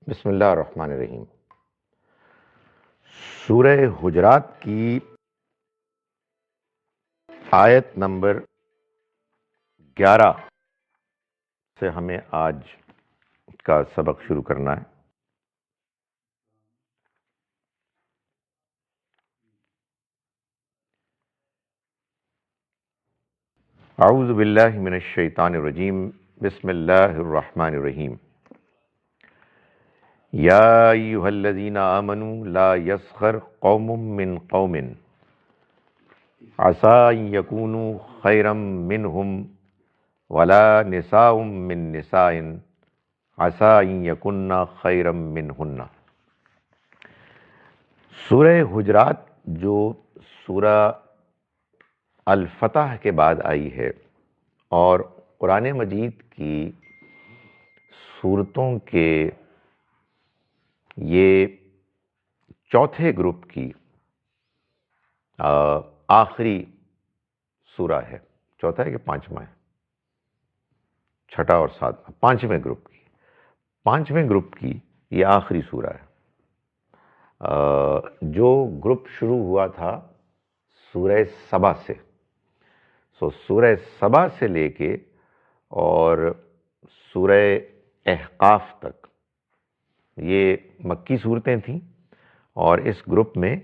بسم اللہ الرحمن الرحیم۔ سورہ حجرات کی آیت نمبر 11 سے ہمیں آج کا سبق شروع کرنا ہے۔ اعوذ باللہ من الشیطان الرجیم، بسم اللہ الرحمن الرحیم۔ یا ایہا الذین آمنوا لا یسخر قوم من قوم عسى ان یکونوا خیرا منہم ولا نساء من نساء عسى ان یکن خیرا منہن۔ سورہ حجرات جو سورہ الفتح کے بعد آئی ہے اور قرآن مجید کی سورتوں کے یہ چوتھے گروپ کی آخری سورہ ہے۔ چوتھا ہے کہ پانچواں ہے؟ چھٹا اور ساتواں، پانچویں گروپ کی یہ آخری سورہ ہے۔ جو گروپ شروع ہوا تھا سورہ سبا سے، سورہ سبا سے لے کے اور سورہ احقاف تک یہ مکی صورتیں تھیں، اور اس گروپ میں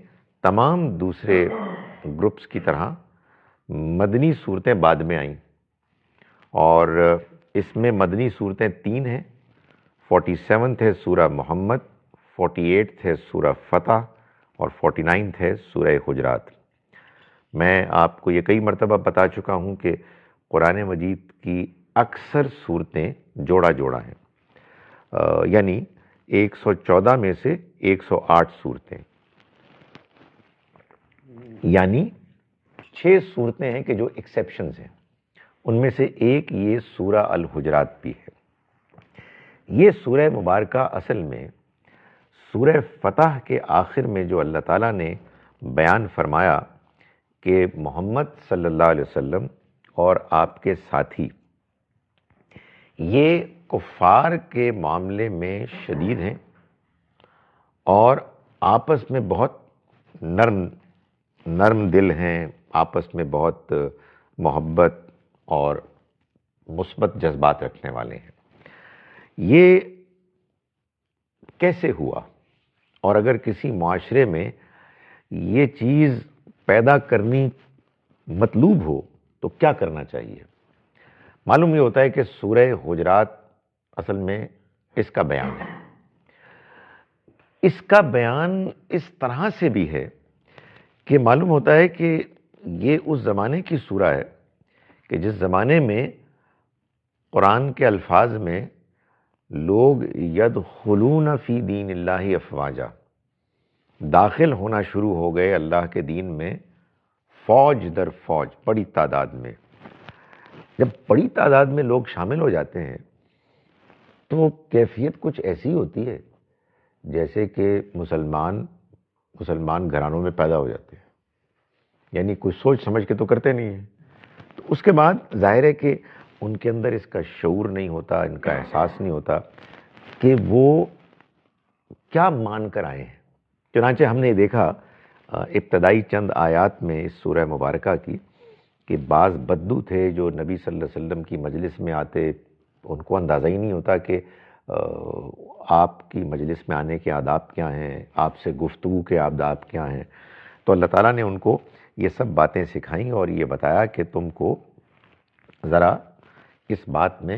تمام دوسرے گروپس کی طرح مدنی صورتیں بعد میں آئیں، اور اس میں مدنی صورتیں 3 ہیں۔ 47 ہے سورہ محمد، 48 ہے سورہ فتح، اور 49 ہے سورہ حجرات۔ میں آپ کو یہ کئی مرتبہ بتا چکا ہوں کہ قرآن مجید کی اکثر صورتیں جوڑا جوڑا ہیں، یعنی 114 میں سے 108 صورتیں، یعنی 6 صورتیں ہیں کہ جو ایکسیپشنز ہیں، ان میں سے ایک یہ سورہ الحجرات بھی ہے۔ یہ سورہ مبارکہ اصل میں سورہ فتح کے آخر میں جو اللہ تعالیٰ نے بیان فرمایا کہ محمد صلی اللہ علیہ وسلم اور آپ کے ساتھی یہ کفار کے معاملے میں شدید ہیں اور آپس میں بہت نرم دل ہیں، آپس میں بہت محبت اور مثبت جذبات رکھنے والے ہیں۔ یہ کیسے ہوا؟ اور اگر کسی معاشرے میں یہ چیز پیدا کرنی مطلوب ہو تو کیا کرنا چاہیے؟ معلوم یہ ہوتا ہے کہ سورہ حجرات اصل میں اس کا بیان ہے۔ اس کا بیان اس طرح سے بھی ہے کہ معلوم ہوتا ہے کہ یہ اس زمانے کی سورہ ہے کہ جس زمانے میں قرآن کے الفاظ میں لوگ یدخلون فی دین اللہ افواجا، داخل ہونا شروع ہو گئے اللہ کے دین میں فوج در فوج، بڑی تعداد میں۔ جب بڑی تعداد میں لوگ شامل ہو جاتے ہیں تو کیفیت کچھ ایسی ہوتی ہے جیسے کہ مسلمان گھرانوں میں پیدا ہو جاتے ہیں، یعنی کچھ سوچ سمجھ کے تو کرتے نہیں ہیں۔ تو اس کے بعد ظاہر ہے کہ ان کے اندر اس کا شعور نہیں ہوتا، ان کا احساس نہیں ہوتا کہ وہ کیا مان کر آئے ہیں۔ چنانچہ ہم نے دیکھا ابتدائی چند آیات میں اس سورہ مبارکہ کی کہ بعض بدو تھے جو نبی صلی اللہ علیہ وسلم کی مجلس میں آتے، ان کو اندازہ ہی نہیں ہوتا کہ آپ کی مجلس میں آنے کے آداب کیا ہیں، آپ سے گفتگو کے آداب کیا ہیں۔ تو اللہ تعالیٰ نے ان کو یہ سب باتیں سکھائیں اور یہ بتایا کہ تم کو ذرا اس بات میں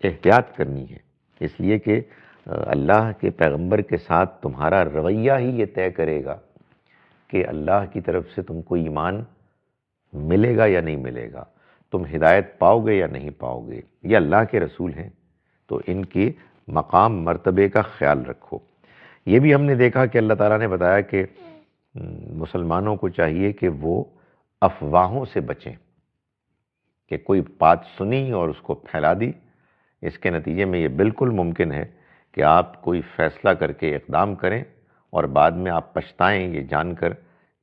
احتیاط کرنی ہے، اس لیے کہ اللہ کے پیغمبر کے ساتھ تمہارا رویہ ہی یہ طے کرے گا کہ اللہ کی طرف سے تم کو ایمان ملے گا یا نہیں ملے گا، تم ہدایت پاؤ گے یا نہیں پاؤ گے۔ یہ اللہ کے رسول ہیں تو ان کی مقام مرتبے کا خیال رکھو۔ یہ بھی ہم نے دیکھا کہ اللہ تعالیٰ نے بتایا کہ مسلمانوں کو چاہیے کہ وہ افواہوں سے بچیں، کہ کوئی بات سنی اور اس کو پھیلا دی، اس کے نتیجے میں یہ بالکل ممکن ہے کہ آپ کوئی فیصلہ کر کے اقدام کریں اور بعد میں آپ پچھتائیں یہ جان کر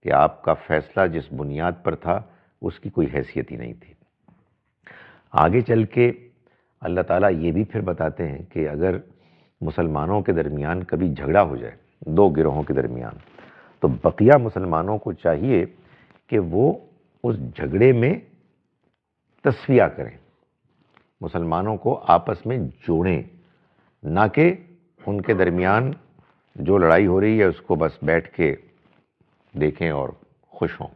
کہ آپ کا فیصلہ جس بنیاد پر تھا اس کی کوئی حیثیت ہی نہیں تھی۔ آگے چل کے اللہ تعالیٰ یہ بھی پھر بتاتے ہیں کہ اگر مسلمانوں کے درمیان کبھی جھگڑا ہو جائے، دو گروہوں کے درمیان، تو بقیہ مسلمانوں کو چاہیے کہ وہ اس جھگڑے میں تسویہ کریں، مسلمانوں کو آپس میں جوڑیں، نہ کہ ان کے درمیان جو لڑائی ہو رہی ہے اس کو بس بیٹھ کے دیکھیں اور خوش ہوں۔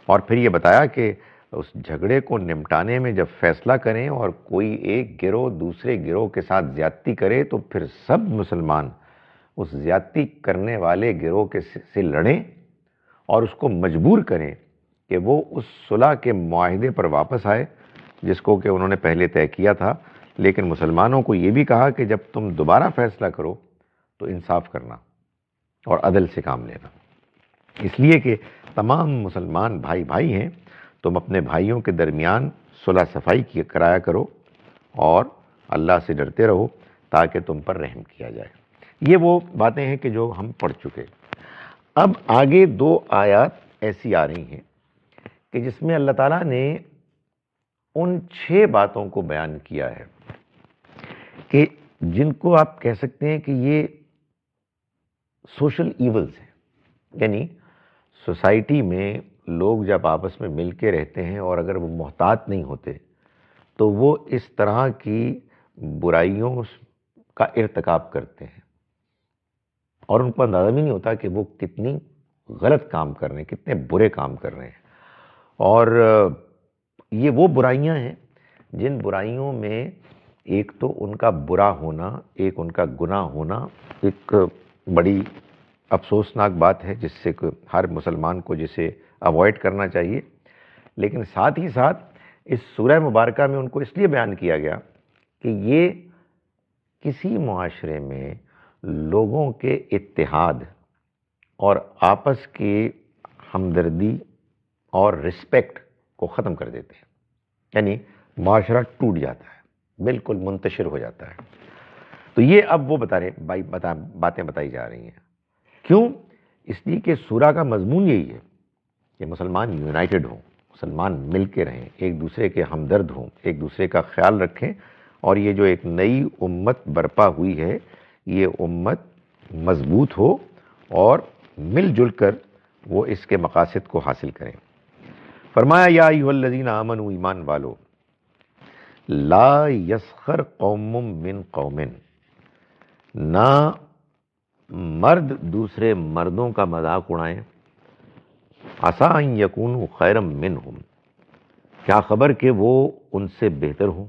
اور پھر یہ بتایا کہ اس جھگڑے کو نمٹانے میں جب فیصلہ کریں اور کوئی ایک گروہ دوسرے گروہ کے ساتھ زیادتی کرے تو پھر سب مسلمان اس زیادتی کرنے والے گروہ سے لڑیں اور اس کو مجبور کریں کہ وہ اس صلح کے معاہدے پر واپس آئے جس کو کہ انہوں نے پہلے طے کیا تھا، لیکن مسلمانوں کو یہ بھی کہا کہ جب تم دوبارہ فیصلہ کرو تو انصاف کرنا اور عدل سے کام لینا، اس لیے کہ تمام مسلمان بھائی بھائی ہیں، تم اپنے بھائیوں کے درمیان صلح صفائی کرایا کرو اور اللہ سے ڈرتے رہو تاکہ تم پر رحم کیا جائے۔ یہ وہ باتیں ہیں کہ جو ہم پڑھ چکے۔ اب آگے 2 آیات ایسی آ رہی ہیں کہ جس میں اللہ تعالیٰ نے ان 6 باتوں کو بیان کیا ہے کہ جن کو آپ کہہ سکتے ہیں کہ یہ سوشل ایولز ہیں، یعنی سوسائٹی میں لوگ جب آپس میں مل کے رہتے ہیں اور اگر وہ محتاط نہیں ہوتے تو وہ اس طرح کی برائیوں کا ارتکاب کرتے ہیں اور ان کو اندازہ بھی نہیں ہوتا کہ وہ کتنی غلط کام کر رہے ہیں، کتنے برے کام کر رہے ہیں۔ اور یہ وہ برائیاں ہیں جن برائیوں میں ایک تو ان کا برا ہونا، ایک ان کا گناہ ہونا ایک بڑی افسوسناک بات ہے جس سے ہر مسلمان کو جسے اوائڈ کرنا چاہیے، لیکن ساتھ ہی ساتھ اس سورہ مبارکہ میں ان کو اس لیے بیان کیا گیا کہ یہ کسی معاشرے میں لوگوں کے اتحاد اور آپس کی ہمدردی اور رسپیکٹ کو ختم کر دیتے ہیں، یعنی معاشرہ ٹوٹ جاتا ہے، بالکل منتشر ہو جاتا ہے۔ تو یہ اب وہ باتیں بتائی جا رہی ہیں۔ کیوں؟ اس لیے کہ سورہ کا مضمون یہی ہے کہ مسلمان یونائٹڈ ہوں، مسلمان مل کے رہیں، ایک دوسرے کے ہمدرد ہوں، ایک دوسرے کا خیال رکھیں، اور یہ جو ایک نئی امت برپا ہوئی ہے یہ امت مضبوط ہو اور مل جل کر وہ اس کے مقاصد کو حاصل کریں۔ فرمایا یا ایھا الذین آمنوا، ایمان والو، لا یسخر قوم من قوم، نہ مرد دوسرے مردوں کا مذاق اڑائیں، عسیٰ ان یکونوا خیرا منہم، کیا خبر کہ وہ ان سے بہتر ہوں،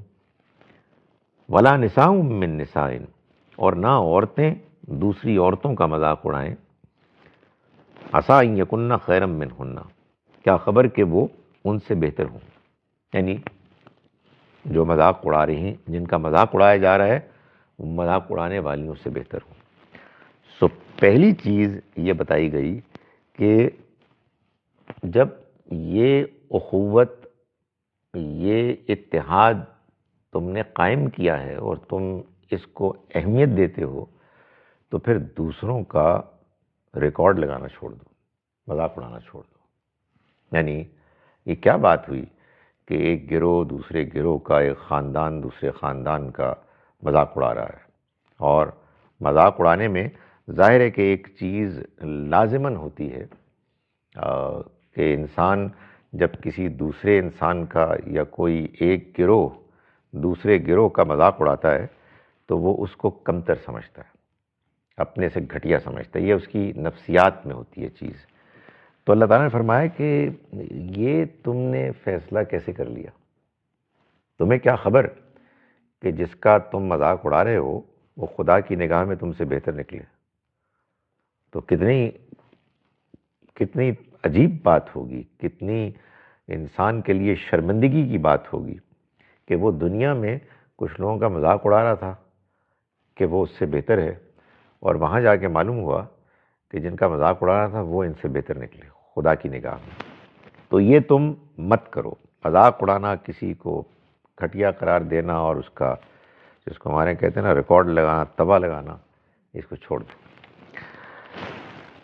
ولا نساء من نساء، اور نہ عورتیں دوسری عورتوں کا مذاق اڑائیں، عسیٰ ان یکن خیرا منہن، کیا خبر کہ وہ ان سے بہتر ہوں، یعنی جو مذاق اڑا رہی ہیں، جن کا مذاق اڑایا جا رہا ہے وہ مذاق اڑانے والیوں سے بہتر ہوں۔ سو پہلی چیز یہ بتائی گئی کہ جب یہ اخوت، یہ اتحاد تم نے قائم کیا ہے اور تم اس کو اہمیت دیتے ہو تو پھر دوسروں کا ریکارڈ لگانا چھوڑ دو، مذاق اڑانا چھوڑ دو۔ یعنی یہ کیا بات ہوئی کہ ایک گروہ دوسرے گروہ کا، ایک خاندان دوسرے خاندان کا مذاق اڑا رہا ہے، اور مذاق اڑانے میں ظاہر ہے کہ ایک چیز لازماً ہوتی ہے کہ انسان جب کسی دوسرے انسان کا یا کوئی ایک گروہ دوسرے گروہ کا مذاق اڑاتا ہے تو وہ اس کو کمتر سمجھتا ہے، اپنے سے گھٹیا سمجھتا ہے، یہ اس کی نفسیات میں ہوتی ہے چیز۔ تو اللہ تعالیٰ نے فرمایا کہ یہ تم نے فیصلہ کیسے کر لیا؟ تمہیں کیا خبر کہ جس کا تم مذاق اڑا رہے ہو وہ خدا کی نگاہ میں تم سے بہتر نکلے؟ تو کتنی عجیب بات ہوگی، کتنی انسان کے لیے شرمندگی کی بات ہوگی کہ وہ دنیا میں کچھ لوگوں کا مذاق اڑا رہا تھا کہ وہ اس سے بہتر ہے، اور وہاں جا کے معلوم ہوا کہ جن کا مذاق اڑا رہا تھا وہ ان سے بہتر نکلے خدا کی نگاہ میں۔ تو یہ تم مت کرو، مذاق اڑانا، کسی کو گھٹیا قرار دینا اور اس کا، جس کو ہمارے کہتے ہیں نا ریکارڈ لگانا، تباہ لگانا، اس کو چھوڑ دو۔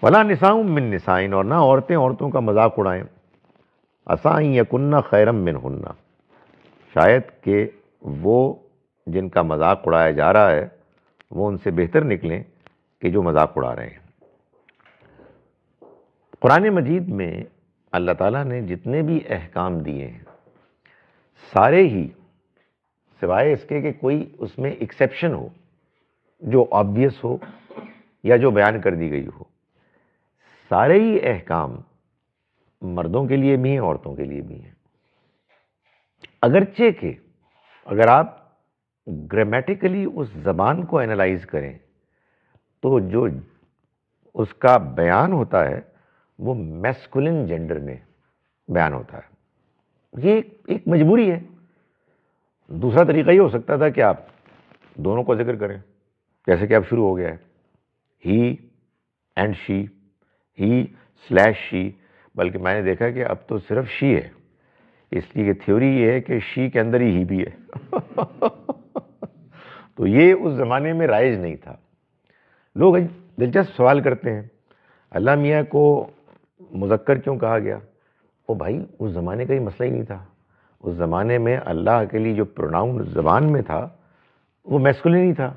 ولا نساء من نساء، اور نہ عورتیں عورتوں کا مذاق اڑائیں، عسیٰ ان یکن خیرا منہن، شاید کہ وہ جن کا مذاق اڑایا جا رہا ہے وہ ان سے بہتر نکلیں کہ جو مذاق اڑا رہے ہیں۔ قرآن مجید میں اللہ تعالیٰ نے جتنے بھی احکام دیے ہیں سارے ہی، سوائے اس کے کہ کوئی اس میں ایکسیپشن ہو جو آبویس ہو یا جو بیان کر دی گئی ہو، سارے ہی احکام مردوں کے لیے بھی ہیں، عورتوں کے لیے بھی ہیں۔ اگرچہ کہ اگر آپ گرامیٹیکلی اس زبان کو اینالائز کریں تو جو اس کا بیان ہوتا ہے وہ میسکولن جینڈر میں بیان ہوتا ہے۔ یہ ایک مجبوری ہے۔ دوسرا طریقہ یہ ہو سکتا تھا کہ آپ دونوں کو ذکر کریں، جیسے کہ اب شروع ہو گیا ہے، ہی اینڈ شی، ہی سلیش شی، بلکہ میں نے دیکھا کہ اب تو صرف شی ہے، اس لیے کہ تھیوری یہ ہے کہ شی کے اندر ہی بھی ہے۔ تو یہ اس زمانے میں رائج نہیں تھا۔ لوگ دلچسپ سوال کرتے ہیں اللہ میاں کو مذکر کیوں کہا گیا؟ او بھائی، اس زمانے کا یہ مسئلہ ہی نہیں تھا۔ اس زمانے میں اللہ کے لیے جو پروناؤن زبان میں تھا وہ میسکولن ہی تھا،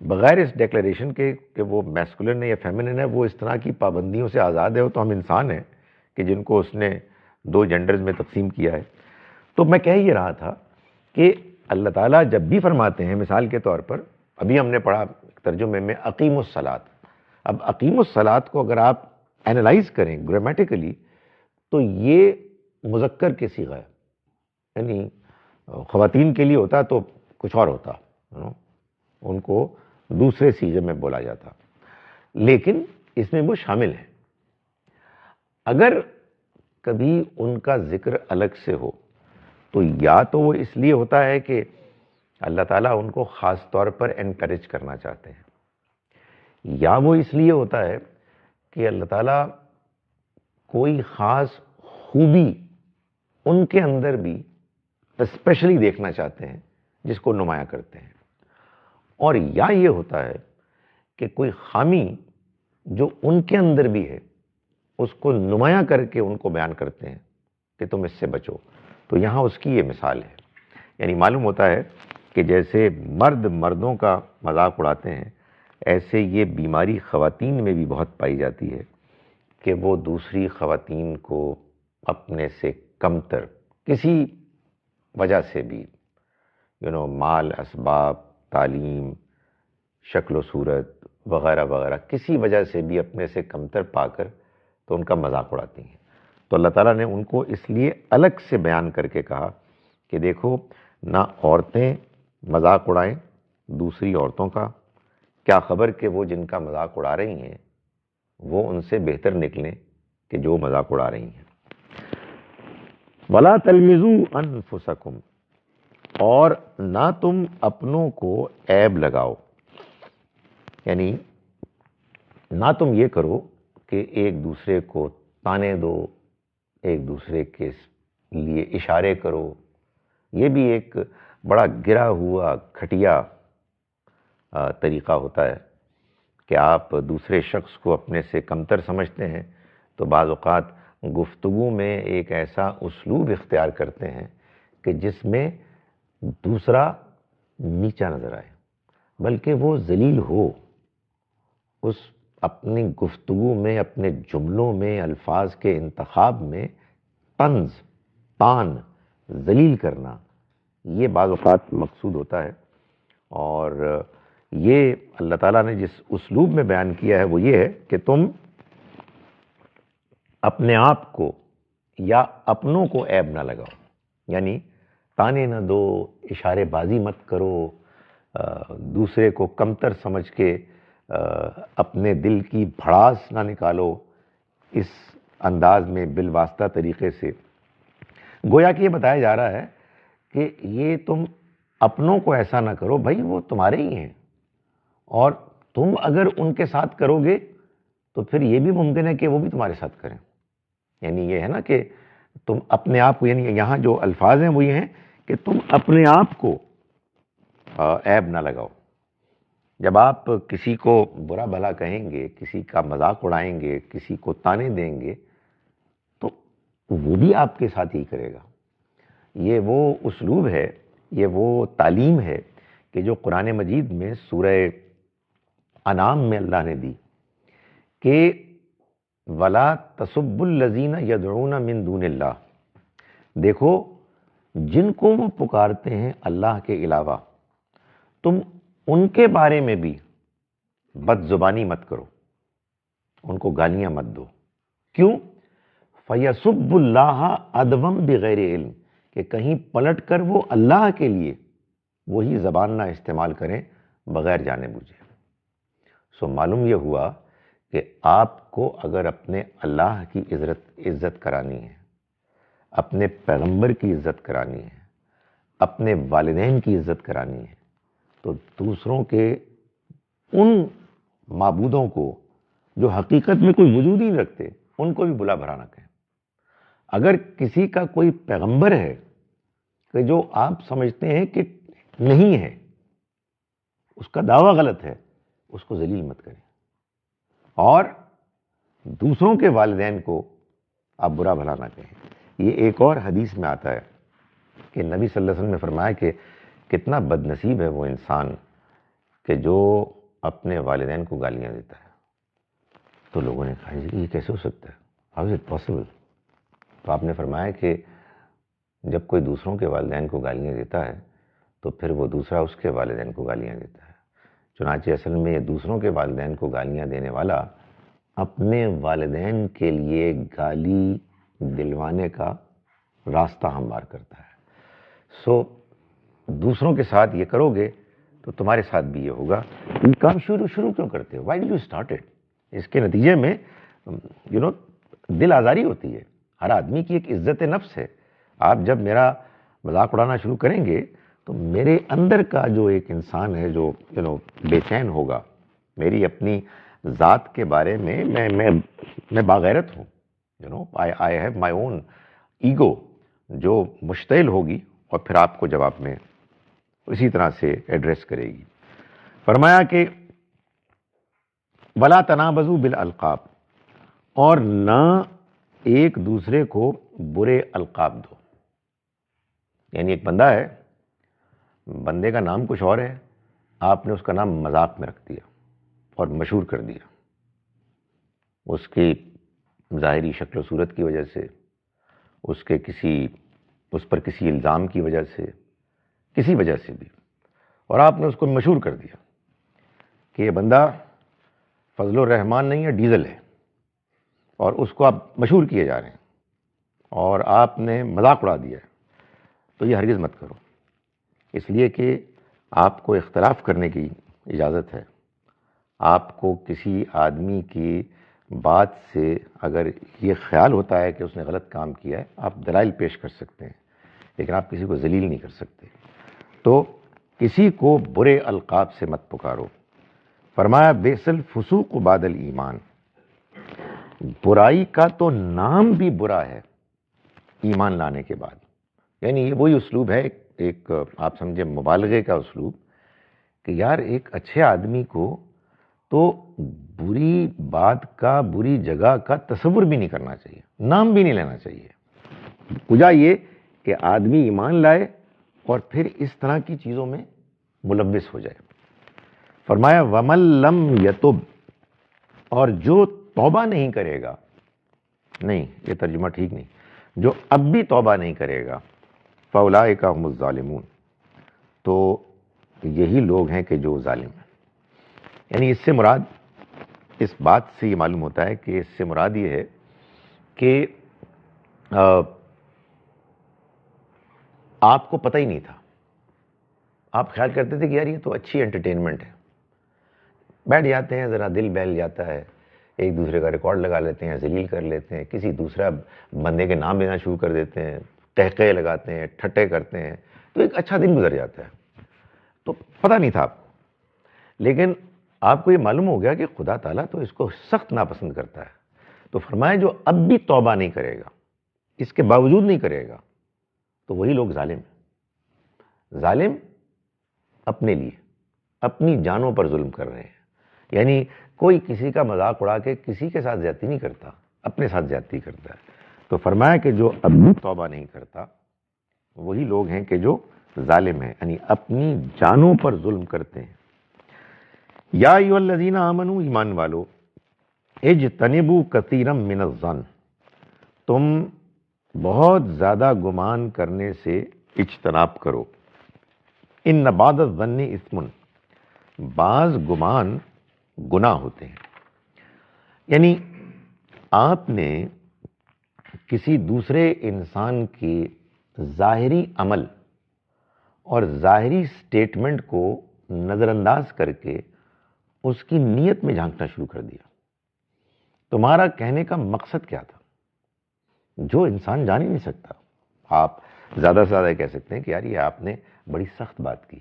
بغیر اس ڈیکلیریشن کے کہ وہ میسکولن ہے یا فیمنن ہے۔ وہ اس طرح کی پابندیوں سے آزاد ہے، وہ تو ہم انسان ہیں کہ جن کو اس نے دو جینڈرز میں تقسیم کیا ہے۔ تو میں کہہ یہ رہا تھا کہ اللہ تعالیٰ جب بھی فرماتے ہیں، مثال کے طور پر ابھی ہم نے پڑھا ترجمے میں اقیم الصلاۃ، اب اقیم الصلاۃ کو اگر آپ اینالائز کریں گرامیٹیکلی تو یہ مذکر کے صیغہ ہے، یعنی خواتین کے لیے ہوتا تو کچھ اور ہوتا، ان کو دوسرے صیغے میں بولا جاتا، لیکن اس میں وہ شامل ہے۔ اگر کبھی ان کا ذکر الگ سے ہو تو یا تو وہ اس لیے ہوتا ہے کہ اللہ تعالیٰ ان کو خاص طور پر انکریج کرنا چاہتے ہیں، یا وہ اس لیے ہوتا ہے کہ اللہ تعالیٰ کوئی خاص خوبی ان کے اندر بھی اسپیشلی دیکھنا چاہتے ہیں جس کو نمایاں کرتے ہیں، اور یا یہ ہوتا ہے کہ کوئی خامی جو ان کے اندر بھی ہے اس کو نمایاں کر کے ان کو بیان کرتے ہیں کہ تم اس سے بچو۔ تو یہاں اس کی یہ مثال ہے، یعنی معلوم ہوتا ہے کہ جیسے مرد مردوں کا مذاق اڑاتے ہیں، ایسے یہ بیماری خواتین میں بھی بہت پائی جاتی ہے کہ وہ دوسری خواتین کو اپنے سے کمتر کسی وجہ سے بھی، مال، اسباب، تعلیم، شکل و صورت وغیرہ وغیرہ، کسی وجہ سے بھی اپنے سے کمتر پا کر تو ان کا مذاق اڑاتی ہیں۔ تو اللہ تعالیٰ نے ان کو اس لیے الگ سے بیان کر کے کہا کہ دیکھو، نہ عورتیں مذاق اڑائیں دوسری عورتوں کا، کیا خبر کہ وہ جن کا مذاق اڑا رہی ہیں وہ ان سے بہتر نکلیں کہ جو مذاق اڑا رہی ہیں۔ وَلَا تَلْمِزُوا أَنفُسَكُمْ، اور نہ تم اپنوں کو عیب لگاؤ، یعنی نہ تم یہ کرو کہ ایک دوسرے کو تانے دو، ایک دوسرے کے لیے اشارے کرو۔ یہ بھی ایک بڑا گرا ہوا گھٹیا طریقہ ہوتا ہے کہ آپ دوسرے شخص کو اپنے سے کمتر سمجھتے ہیں تو بعض اوقات گفتگو میں ایک ایسا اسلوب اختیار کرتے ہیں کہ جس میں دوسرا نیچا نظر آئے، بلکہ وہ ذلیل ہو۔ اس اپنی گفتگو میں، اپنے جملوں میں، الفاظ کے انتخاب میں طنز، تان، ذلیل کرنا، یہ بعض اوقات مقصود ہوتا ہے۔ اور یہ اللہ تعالیٰ نے جس اسلوب میں بیان کیا ہے وہ یہ ہے کہ تم اپنے آپ کو یا اپنوں کو عیب نہ لگاؤ، یعنی تانے نہ دو، اشارے بازی مت کرو، دوسرے کو کمتر سمجھ کے اپنے دل کی بھڑاس نہ نکالو اس انداز میں بالواسطہ طریقے سے۔ گویا کہ یہ بتایا جا رہا ہے کہ یہ تم اپنوں کو ایسا نہ کرو، بھائی وہ تمہارے ہی ہیں، اور تم اگر ان کے ساتھ کرو گے تو پھر یہ بھی ممکن ہے کہ وہ بھی تمہارے ساتھ کریں۔ یعنی یہ ہے نا کہ تم اپنے آپ کو، یعنی یہاں جو الفاظ ہیں وہ یہ ہیں کہ تم اپنے آپ کو عیب نہ لگاؤ۔ جب آپ کسی کو برا بھلا کہیں گے، کسی کا مذاق اڑائیں گے، کسی کو تانے دیں گے تو وہ بھی آپ کے ساتھ ہی کرے گا۔ یہ وہ اسلوب ہے، یہ وہ تعلیم ہے کہ جو قرآن مجید میں سورہ انعام میں اللہ نے دی کہ وَلَا تَسُبُّوا الَّذِينَ يَدْعُونَ مِن دُونِ اللَّهِ، دیکھو جن کو وہ پکارتے ہیں اللہ کے علاوہ، تم ان کے بارے میں بھی بد زبانی مت کرو، ان کو گالیاں مت دو۔ کیوں؟ فَيَسُبُّ اللَّهَ عَدْوًا بِغَيْرِ عِلْم، کہ کہیں پلٹ کر وہ اللہ کے لیے وہی زبان نہ استعمال کریں بغیر جانے بوجھے۔ سو معلوم یہ ہوا کہ آپ کو اگر اپنے اللہ کی عزت کرانی ہے، اپنے پیغمبر کی عزت کرانی ہے، اپنے والدین کی عزت کرانی ہے، تو دوسروں کے ان معبودوں کو جو حقیقت میں کوئی وجود ہی نہیں رکھتے ان کو بھی بلا بھرا نہ کہیں۔ اگر کسی کا کوئی پیغمبر ہے کہ جو آپ سمجھتے ہیں کہ نہیں ہے، اس کا دعویٰ غلط ہے، اس کو ذلیل مت کریں، اور دوسروں کے والدین کو آپ برا بھلا نہ کہیں۔ یہ ایک اور حدیث میں آتا ہے کہ نبی صلی اللہ علیہ وسلم نے فرمایا کہ کتنا بد نصیب ہے وہ انسان کہ جو اپنے والدین کو گالیاں دیتا ہے۔ تو لوگوں نے کہا کہ یہ کیسے ہو سکتا ہے، ہاؤ از اٹ پاسبل؟ تو آپ نے فرمایا کہ جب کوئی دوسروں کے والدین کو گالیاں دیتا ہے تو پھر وہ دوسرا اس کے والدین کو گالیاں دیتا ہے۔ چنانچہ اصل میں یہ دوسروں کے والدین کو گالیاں دینے والا اپنے والدین کے لیے گالی دلوانے کا راستہ ہموار کرتا ہے۔ سو دوسروں کے ساتھ یہ کرو گے تو تمہارے ساتھ بھی یہ ہوگا۔ یہ کام شروع کیوں کرتے ہو؟ Why do you start it? اس کے نتیجے میں دل آزاری ہوتی ہے۔ ہر آدمی کی ایک عزت نفس ہے۔ آپ جب میرا مذاق اڑانا شروع کریں گے تو میرے اندر کا جو ایک انسان ہے جو بے چین ہوگا، میری اپنی ذات کے بارے میں میں باغیرت ہوں، I have my own ego, جو مشتعل ہوگی اور پھر آپ کو جواب میں اسی طرح سے ایڈریس کرے گی۔ فرمایا کہ وَلَا تَنَابَزُوا بِالْأَلْقَابِ، اور نہ ایک دوسرے کو برے القاب دو۔ یعنی ایک بندہ ہے، بندے کا نام کچھ اور ہے، آپ نے اس کا نام مذاق میں رکھ دیا اور مشہور کر دیا، اس کی ظاہری شکل و صورت کی وجہ سے، اس پر کسی الزام کی وجہ سے، کسی وجہ سے بھی، اور آپ نے اس کو مشہور کر دیا کہ یہ بندہ فضل الرحمان نہیں ہے، ڈیزل ہے، اور اس کو آپ مشہور کیے جا رہے ہیں اور آپ نے مذاق اڑا دیا ہے۔ تو یہ ہرگز مت کرو، اس لیے کہ آپ کو اختلاف کرنے کی اجازت ہے۔ آپ کو کسی آدمی کی بات سے اگر یہ خیال ہوتا ہے کہ اس نے غلط کام کیا ہے، آپ دلائل پیش کر سکتے ہیں، لیکن آپ کسی کو ذلیل نہیں کر سکتے۔ تو کسی کو برے القاب سے مت پکارو۔ فرمایا بئس الفسوق بعد الایمان، برائی کا تو نام بھی برا ہے ایمان لانے کے بعد۔ یعنی یہ وہی اسلوب ہے، ایک آپ سمجھے مبالغے کا اسلوب، کہ یار ایک اچھے آدمی کو تو بری بات کا، بری جگہ کا تصور بھی نہیں کرنا چاہیے، نام بھی نہیں لینا چاہیے۔ وجہ یہ کہ آدمی ایمان لائے اور پھر اس طرح کی چیزوں میں ملوث ہو جائے۔ فرمایا وَمَن لَّمْ يَتُبْ، اور جو توبہ نہیں کرے گا، نہیں یہ ترجمہ ٹھیک نہیں، جو اب بھی توبہ نہیں کرے گا، فَأُولَٰئِکَ هُمُ الظَّالِمُونَ، تو یہی لوگ ہیں کہ جو ظالم ہیں۔ یعنی اس سے مراد، اس بات سے یہ معلوم ہوتا ہے کہ اس سے مراد یہ ہے کہ آپ کو پتہ ہی نہیں تھا، آپ خیال کرتے تھے کہ یار یہ تو اچھی انٹرٹینمنٹ ہے، بیٹھ جاتے ہیں، ذرا دل بہل جاتا ہے، ایک دوسرے کا ریکارڈ لگا لیتے ہیں، ذلیل کر لیتے ہیں، کسی دوسرا بندے کے نام لینا شروع کر دیتے ہیں، قہقہے لگاتے ہیں، ٹھٹے کرتے ہیں، تو ایک اچھا دن گزر جاتا ہے۔ تو پتہ نہیں تھا آپ کو، لیکن آپ کو یہ معلوم ہو گیا کہ خدا تعالیٰ تو اس کو سخت ناپسند کرتا ہے۔ تو فرمایا جو اب بھی توبہ نہیں کرے گا، اس کے باوجود نہیں کرے گا، تو وہی لوگ ظالم ہیں۔ ظالم اپنے لیے، اپنی جانوں پر ظلم کر رہے ہیں۔ یعنی کوئی کسی کا مذاق اڑا کے کسی کے ساتھ زیادتی نہیں کرتا، اپنے ساتھ زیادتی کرتا ہے۔ تو فرمایا کہ جو اب بھی توبہ نہیں کرتا، وہی لوگ ہیں کہ جو ظالم ہیں، یعنی اپنی جانوں پر ظلم کرتے ہیں۔ یا ایھا الذین آمنوا، ایمان والو، اجتنبوا کثیرا من الظن، تم بہت زیادہ گمان کرنے سے اجتناب کرو. ان بعض الظن اثم، بعض گمان گناہ ہوتے ہیں. یعنی آپ نے کسی دوسرے انسان کے ظاہری عمل اور ظاہری سٹیٹمنٹ کو نظر انداز کر کے اس کی نیت میں جھانکنا شروع کر دیا. تمہارا کہنے کا مقصد کیا تھا جو انسان جان ہی نہیں سکتا. آپ زیادہ سے زیادہ کہہ سکتے ہیں کہ یار یہ آپ نے بڑی سخت بات کی،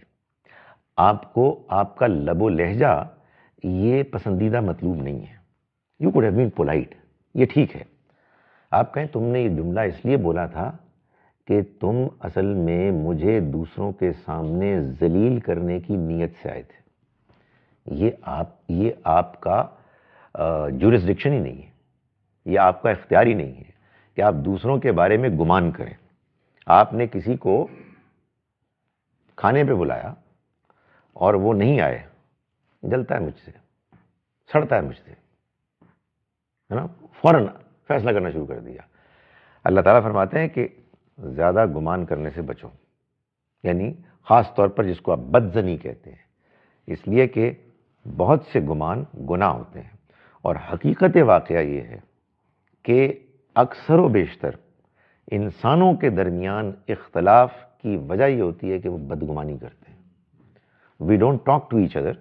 آپ کو آپ کا لب و لہجہ یہ پسندیدہ مطلوب نہیں ہے. You could have been polite, یہ ٹھیک ہے. آپ کہیں تم نے یہ جملہ اس لیے بولا تھا کہ تم اصل میں مجھے دوسروں کے سامنے ذلیل کرنے کی نیت سے آئے تھے. یہ آپ کا جورسڈکشن ہی نہیں ہے، یہ آپ کا اختیار ہی نہیں ہے کہ آپ دوسروں کے بارے میں گمان کریں. آپ نے کسی کو کھانے پہ بلایا اور وہ نہیں آئے، جلتا ہے مجھ سے، سڑتا ہے مجھ سے، ہے نا، فوراً فیصلہ کرنا شروع کر دیا. اللہ تعالیٰ فرماتے ہیں کہ زیادہ گمان کرنے سے بچو، یعنی خاص طور پر جس کو آپ بدظنی کہتے ہیں، اس لیے کہ بہت سے گمان گناہ ہوتے ہیں. اور حقیقت واقعہ یہ ہے کہ اکثر و بیشتر انسانوں کے درمیان اختلاف کی وجہ یہ ہوتی ہے کہ وہ بدگمانی کرتے ہیں. We don't talk to each other.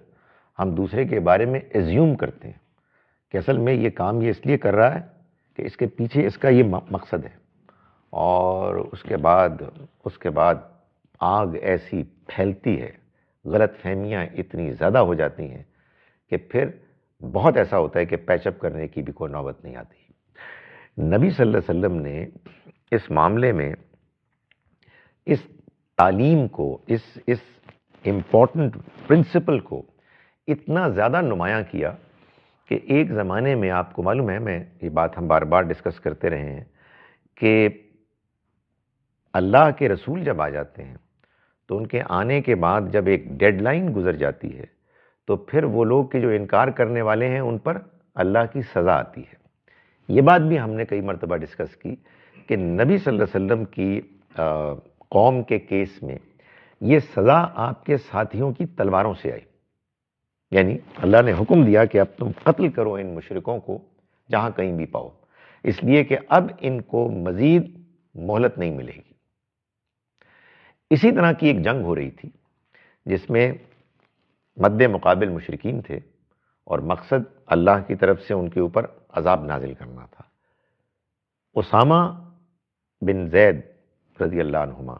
ہم دوسرے کے بارے میں ایزیوم کرتے ہیں کہ اصل میں یہ کام یہ اس لیے کر رہا ہے کہ اس کے پیچھے اس کا یہ مقصد ہے. اور اس کے بعد آگ ایسی پھیلتی ہے، غلط فہمیاں اتنی زیادہ ہو جاتی ہیں کہ پھر بہت ایسا ہوتا ہے کہ پیچ اپ کرنے کی بھی کوئی نوبت نہیں آتی. نبی صلی اللہ علیہ وسلم نے اس معاملے میں اس تعلیم کو، اس امپورٹنٹ پرنسپل کو اتنا زیادہ نمایاں کیا کہ ایک زمانے میں آپ کو معلوم ہے، یہ بات ہم بار بار ڈسکس کرتے رہے ہیں کہ اللہ کے رسول جب آ جاتے ہیں تو ان کے آنے کے بعد جب ایک ڈیڈ لائن گزر جاتی ہے تو پھر وہ لوگ کہ جو انکار کرنے والے ہیں ان پر اللہ کی سزا آتی ہے. یہ بات بھی ہم نے کئی مرتبہ ڈسکس کی کہ نبی صلی اللہ علیہ وسلم کی قوم کے کیس میں یہ سزا آپ کے ساتھیوں کی تلواروں سے آئی. یعنی اللہ نے حکم دیا کہ اب تم قتل کرو ان مشرکوں کو جہاں کہیں بھی پاؤ، اس لیے کہ اب ان کو مزید مہلت نہیں ملے گی. اسی طرح کی ایک جنگ ہو رہی تھی جس میں مد مقابل مشرکین تھے اور مقصد اللہ کی طرف سے ان کے اوپر عذاب نازل کرنا تھا. اسامہ بن زید رضی اللہ عنہما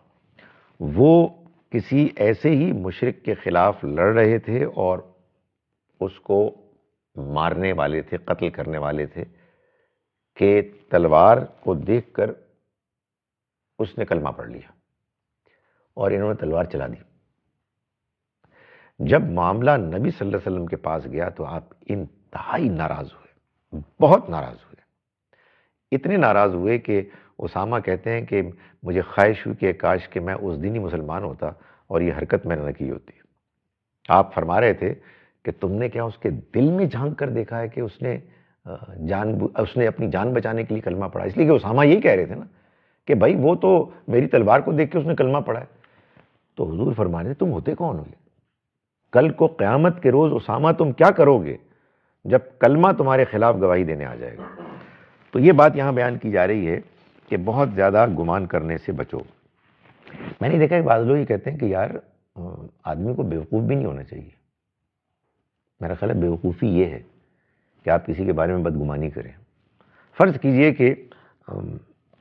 وہ کسی ایسے ہی مشرک کے خلاف لڑ رہے تھے اور اس کو مارنے والے تھے، قتل کرنے والے تھے کہ تلوار کو دیکھ کر اس نے کلمہ پڑھ لیا اور انہوں نے تلوار چلا دی. جب معاملہ نبی صلی اللہ علیہ وسلم کے پاس گیا تو آپ انتہائی ناراض ہوئے، بہت ناراض ہوئے. اتنے ناراض ہوئے کہ اسامہ کہتے ہیں کہ مجھے خواہش ہوئی کہ کاش کہ میں اس دن ہی مسلمان ہوتا اور یہ حرکت میں نے کی ہوتی. آپ فرما رہے تھے کہ تم نے کیا اس کے دل میں جھانک کر دیکھا ہے کہ اس نے اپنی جان بچانے کے لیے کلمہ پڑھا؟ اس لیے کہ اسامہ یہی کہہ رہے تھے نا کہ بھائی وہ تو میری تلوار کو دیکھ کے اس نے کلمہ پڑھا ہے. تو حضور فرما رہے تھے تم ہوتے کون ہو گے؟ کل کو قیامت کے روز اسامہ تم کیا کرو گے جب کلمہ تمہارے خلاف گواہی دینے آ جائے گا؟ تو یہ بات یہاں بیان کی جا رہی ہے کہ بہت زیادہ گمان کرنے سے بچو. میں نے دیکھا کہ بعض لوگ یہ کہتے ہیں کہ یار آدمی کو بیوقوف بھی نہیں ہونا چاہیے. میرا خیال ہے بیوقوفی یہ ہے کہ آپ کسی کے بارے میں بدگمانی کریں. فرض کیجئے کہ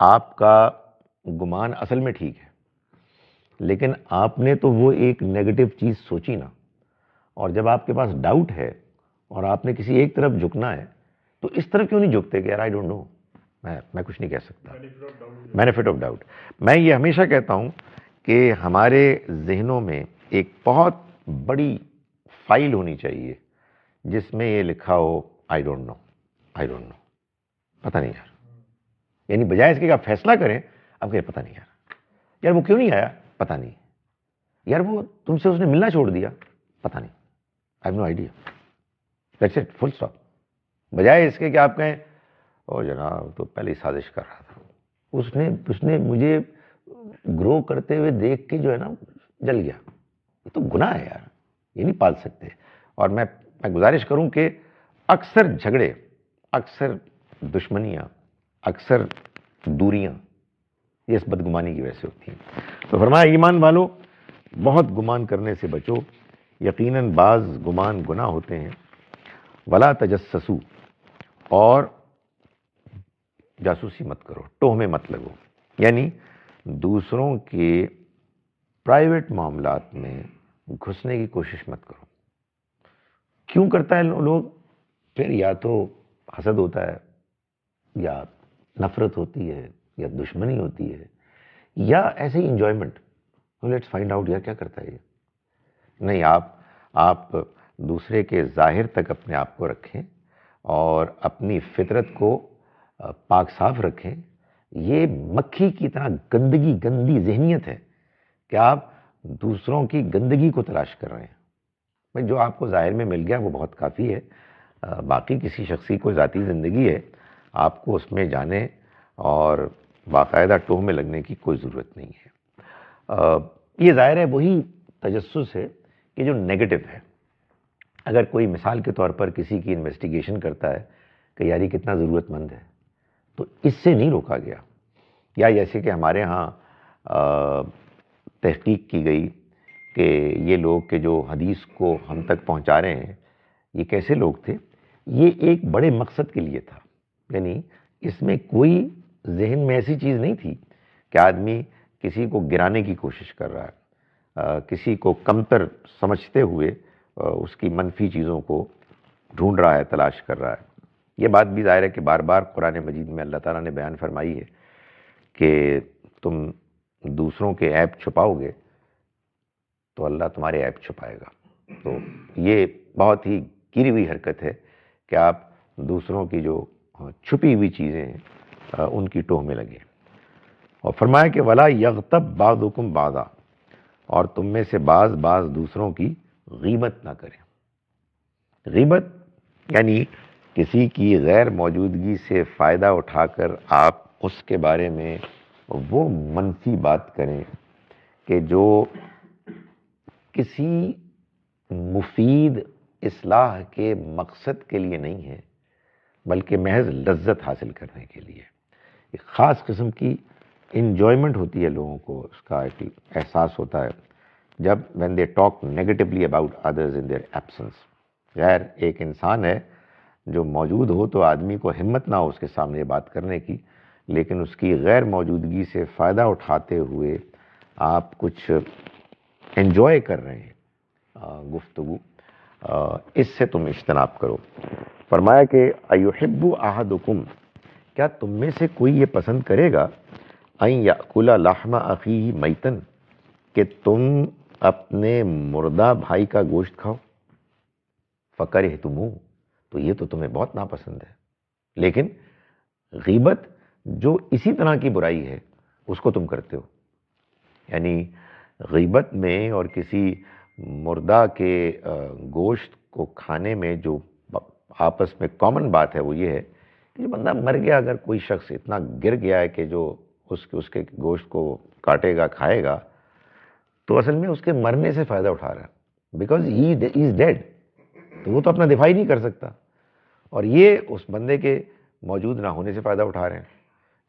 آپ کا گمان اصل میں ٹھیک ہے لیکن آپ نے تو وہ ایک نیگیٹو چیز سوچی نا، اور جب آپ کے پاس ڈاؤٹ ہے اور آپ نے کسی ایک طرف جھکنا ہے تو اس طرف کیوں نہیں جھکتے کہ یار آئی ڈونٹ نو، میں کچھ نہیں کہہ سکتا. Benefit of doubt. میں یہ ہمیشہ کہتا ہوں کہ ہمارے ذہنوں میں ایک بہت بڑی فائل ہونی چاہیے جس میں یہ لکھا ہو I don't know, I don't know, پتہ نہیں یار. یعنی بجائے اس کے کہ آپ فیصلہ کریں آپ کہیں پتہ نہیں یار وہ کیوں نہیں آیا، پتہ نہیں یار وہ تم سے اس نے ملنا چھوڑ دیا، پتہ نہیں، I have no idea. That's it, full stop. بجائے اس کے کہ آپ کہیں او جناب تو پہلے ہی سازش کر رہا تھا. اس نے مجھے گرو کرتے ہوئے دیکھ کے جو ہے نا جل گیا. یہ تو گناہ ہے یار، یہ نہیں پال سکتے. اور میں گزارش کروں کہ اکثر جھگڑے، اکثر دشمنیاں، اکثر دوریاں یہ اس بدگمانی کی وجہ سے ہوتی ہیں. تو فرمایا ایمان والو بہت گمان کرنے سے بچو، یقیناً بعض گمان گناہ ہوتے ہیں. ولا تجسسو، اور جاسوسی مت کرو، ٹوہمے مت لگو، یعنی دوسروں کے پرائیویٹ معاملات میں گھسنے کی کوشش مت کرو. کیوں کرتا ہے لوگ؟ پھر یا تو حسد ہوتا ہے، یا نفرت ہوتی ہے، یا دشمنی ہوتی ہے، یا ایسے ہی انجوائمنٹ. لیٹس فائنڈ آؤٹ یار کیا کرتا ہے یہ. نہیں، آپ دوسرے کے ظاہر تک اپنے آپ کو رکھیں اور اپنی فطرت کو پاک صاف رکھیں. یہ مکھی کی طرح گندی ذہنیت ہے کہ آپ دوسروں کی گندگی کو تلاش کر رہے ہیں. بھائی جو آپ کو ظاہر میں مل گیا وہ بہت کافی ہے. باقی کسی شخصی کو ذاتی زندگی ہے، آپ کو اس میں جانے اور باقاعدہ ٹوہ میں لگنے کی کوئی ضرورت نہیں ہے. یہ ظاہر ہے وہی تجسس ہے کہ جو نیگیٹو ہے. اگر کوئی مثال کے طور پر کسی کی انویسٹیگیشن کرتا ہے کہ یار یہ کتنا ضرورت مند ہے، تو اس سے نہیں روکا گیا. یا جیسے کہ ہمارے ہاں تحقیق کی گئی کہ یہ لوگ کہ جو حدیث کو ہم تک پہنچا رہے ہیں یہ کیسے لوگ تھے. یہ ایک بڑے مقصد کے لیے تھا. یعنی اس میں کوئی ذہن میں ایسی چیز نہیں تھی کہ آدمی کسی کو گرانے کی کوشش کر رہا ہے، کسی کو کمتر سمجھتے ہوئے اس کی منفی چیزوں کو ڈھونڈ رہا ہے، تلاش کر رہا ہے. یہ بات بھی ظاہر ہے کہ بار بار قرآن مجید میں اللہ تعالیٰ نے بیان فرمائی ہے کہ تم دوسروں کے عیب چھپاؤ گے تو اللہ تمہارے عیب چھپائے گا. تو یہ بہت ہی گری ہوئی حرکت ہے کہ آپ دوسروں کی جو چھپی ہوئی چیزیں ہیں ان کی ٹوہ میں لگیں. اور فرمایا کہ ولا یغتب بعضکم بعضا، اور تم میں سے بعض دوسروں کی غیبت نہ کریں. غیبت یعنی کسی کی غیر موجودگی سے فائدہ اٹھا کر آپ اس کے بارے میں وہ منفی بات کریں کہ جو کسی مفید اصلاح کے مقصد کے لیے نہیں ہے بلکہ محض لذت حاصل کرنے کے لیے. ایک خاص قسم کی انجوائمنٹ ہوتی ہے لوگوں کو، اس کا ایک احساس ہوتا ہے جب when they talk negatively about others in their absence. غیر ایک انسان ہے جو موجود ہو تو آدمی کو ہمت نہ ہو اس کے سامنے بات کرنے کی، لیکن اس کی غیر موجودگی سے فائدہ اٹھاتے ہوئے آپ کچھ انجوائے کر رہے ہیں گفتگو، اس سے تم اجتناب کرو. فرمایا کہ ایحب احدکم، کیا تم میں سے کوئی یہ پسند کرے گا ان یاکل لحم اخیہ میتن، کہ تم اپنے مردہ بھائی کا گوشت کھاؤ. فکرہتموہ، تو یہ تو تمہیں بہت ناپسند ہے. لیکن غیبت جو اسی طرح کی برائی ہے اس کو تم کرتے ہو. یعنی غیبت میں اور کسی مردہ کے گوشت کو کھانے میں جو آپس میں کامن بات ہے وہ یہ ہے کہ جو بندہ مر گیا، اگر کوئی شخص اتنا گر گیا ہے کہ جو اس کے گوشت کو کاٹے گا کھائے گا، تو اصل میں اس کے مرنے سے فائدہ اٹھا رہا ہے، بیکاز ہی از ڈیڈ. تو وہ تو اپنا دفاع ہی نہیں کر سکتا، اور یہ اس بندے کے موجود نہ ہونے سے فائدہ اٹھا رہے ہیں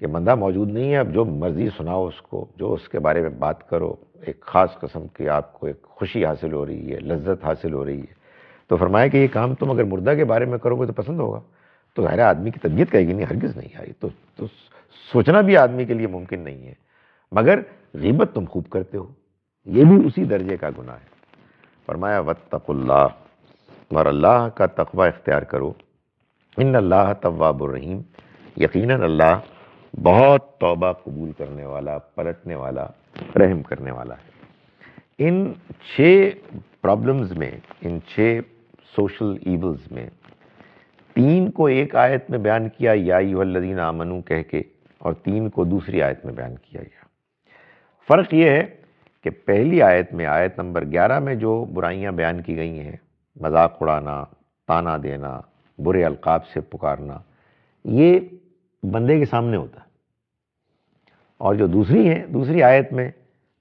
کہ بندہ موجود نہیں ہے، اب جو مرضی سناؤ اس کو، جو اس کے بارے میں بات کرو. ایک خاص قسم کی آپ کو ایک خوشی حاصل ہو رہی ہے، لذت حاصل ہو رہی ہے. تو فرمایا کہ یہ کام تم اگر مردہ کے بارے میں کرو گے تو پسند ہوگا. تو ظاہر آدمی کی طبیعت کہے گی نہیں، ہرگز نہیں آئی. تو سوچنا بھی آدمی کے لیے ممکن نہیں ہے. مگر غیبت تم خوب کرتے ہو، یہ بھی اسی درجے کا گناہ ہے. فرمایا واتقوا اللہ، اور اللہ کا تقوی اختیار کرو. ان اللہ تواب الرحیم، یقیناً اللہ بہت توبہ قبول کرنے والا، پلٹنے والا، رحم کرنے والا ہے. ان 6 پرابلمز میں، ان 6 سوشل ایولز میں 3 کو ایک آیت میں بیان کیا یا ایھا الذین آمنوا کہہ کے، اور 3 کو دوسری آیت میں بیان کیا گیا. فرق یہ ہے کہ پہلی آیت میں، آیت نمبر 11 میں جو برائیاں بیان کی گئی ہیں، مذاق اڑانا، تانا دینا، برے القاب سے پکارنا، یہ بندے کے سامنے ہوتا ہے. اور جو دوسری آیت میں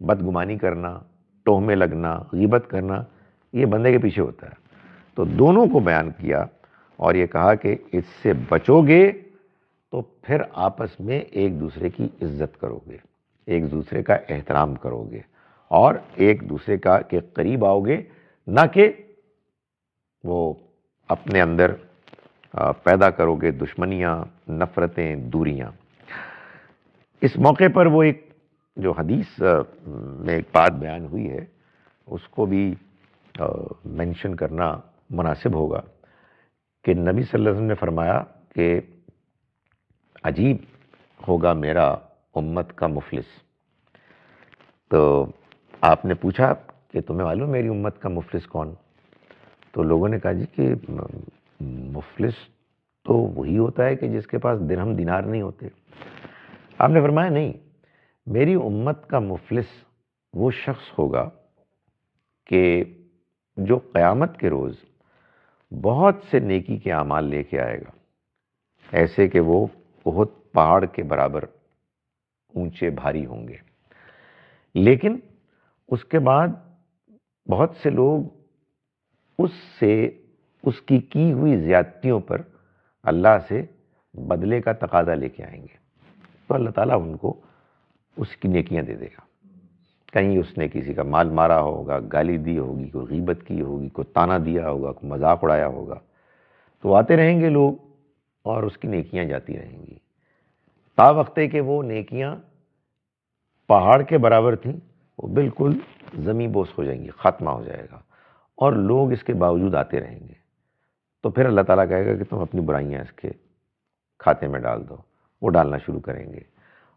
بدگمانی کرنا، تہمے لگنا، غیبت کرنا، یہ بندے کے پیچھے ہوتا ہے. تو دونوں کو بیان کیا اور یہ کہا کہ اس سے بچو گے تو پھر آپس میں ایک دوسرے کی عزت کرو گے، ایک دوسرے کا احترام کرو گے اور ایک دوسرے کے قریب آؤ گے، نہ کہ وہ اپنے اندر پیدا کرو گے دشمنیاں، نفرتیں، دوریاں. اس موقع پر وہ ایک جو حدیث میں ایک بات بیان ہوئی ہے اس کو بھی مینشن کرنا مناسب ہوگا کہ نبی صلی اللہ علیہ وسلم نے فرمایا کہ عجیب ہوگا میرا امت کا مفلس. تو آپ نے پوچھا کہ تمہیں معلوم میری امت کا مفلس کون؟ تو لوگوں نے کہا جی کہ مفلس تو وہی ہوتا ہے کہ جس کے پاس درہم دینار نہیں ہوتے. آپ نے فرمایا نہیں، میری امت کا مفلس وہ شخص ہوگا کہ جو قیامت کے روز بہت سے نیکی کے اعمال لے کے آئے گا، ایسے کہ وہ بہت پہاڑ کے برابر اونچے بھاری ہوں گے، لیکن اس کے بعد بہت سے لوگ اس کی ہوئی زیادتیوں پر اللہ سے بدلے کا تقاضا لے کے آئیں گے. تو اللہ تعالیٰ ان کو اس کی نیکیاں دے دے گا. کہیں اس نے کسی کا مال مارا ہوگا، گالی دی ہوگی، کوئی غیبت کی ہوگی، کوئی تانا دیا ہوگا، کوئی مذاق اڑایا ہوگا، تو آتے رہیں گے لوگ اور اس کی نیکیاں جاتی رہیں گی، تا وقتے کہ وہ نیکیاں پہاڑ کے برابر تھیں وہ بالکل زمیں بوس ہو جائیں گی، خاتمہ ہو جائے گا، اور لوگ اس کے باوجود آتے رہیں گے. تو پھر اللہ تعالیٰ کہے گا کہ تم اپنی برائیاں اس کے کھاتے میں ڈال دو. وہ ڈالنا شروع کریں گے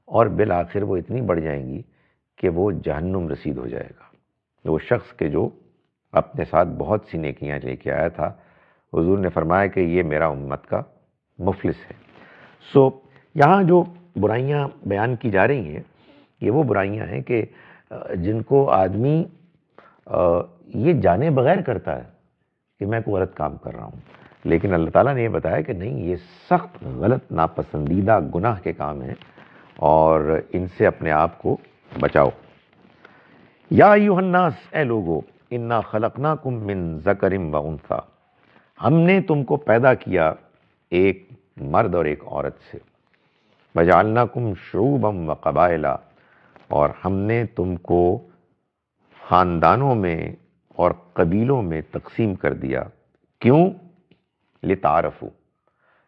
اور بالآخر وہ اتنی بڑھ جائیں گی کہ وہ جہنم رسید ہو جائے گا. وہ شخص کے جو اپنے ساتھ بہت سی نیکیاں لے کے آیا تھا، حضور نے فرمایا کہ یہ میرا امت کا مفلس ہے. سو یہاں جو برائیاں بیان کی جا رہی ہیں یہ وہ برائیاں ہیں کہ جن کو آدمی یہ جانے بغیر کرتا ہے کہ میں کوئی غلط کام کر رہا ہوں، لیکن اللہ تعالیٰ نے یہ بتایا کہ نہیں، یہ سخت غلط ناپسندیدہ گناہ کے کام ہیں اور ان سے اپنے آپ کو بچاؤ. یا ایھا الناس، اے لوگو، انا خلقناکم من ذکر و انثی، ہم نے تم کو پیدا کیا ایک مرد اور ایک عورت سے. وجعلناکم شعوبا و قبائل، اور ہم نے تم کو خاندانوں میں اور قبیلوں میں تقسیم کر دیا. کیوں؟ لتعارفوا،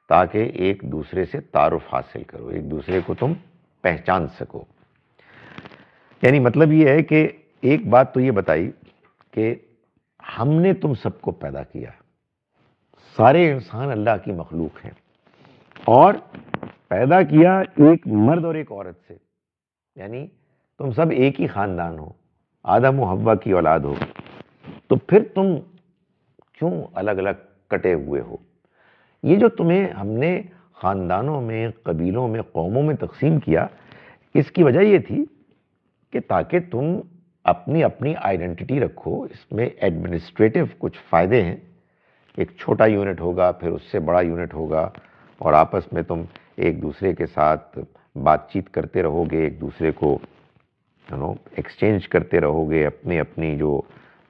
تاکہ ایک دوسرے سے تعارف حاصل کرو، ایک دوسرے کو تم پہچان سکو. یعنی مطلب یہ ہے کہ ایک بات تو یہ بتائی کہ ہم نے تم سب کو پیدا کیا، سارے انسان اللہ کی مخلوق ہیں، اور پیدا کیا ایک مرد اور ایک عورت سے. یعنی تم سب ایک ہی خاندان ہو، آدم و حوا کی اولاد ہو، تو پھر تم کیوں الگ الگ کٹے ہوئے ہو؟ یہ جو تمہیں ہم نے خاندانوں میں، قبیلوں میں، قوموں میں تقسیم کیا، اس کی وجہ یہ تھی کہ تاکہ تم اپنی اپنی آئیڈینٹی رکھو. اس میں ایڈمنسٹریٹو کچھ فائدے ہیں. ایک چھوٹا یونٹ ہوگا، پھر اس سے بڑا یونٹ ہوگا، اور آپس میں تم ایک دوسرے کے ساتھ بات چیت کرتے رہو گے، ایک دوسرے کو ایکسچینج کرتے رہو گے اپنی اپنی جو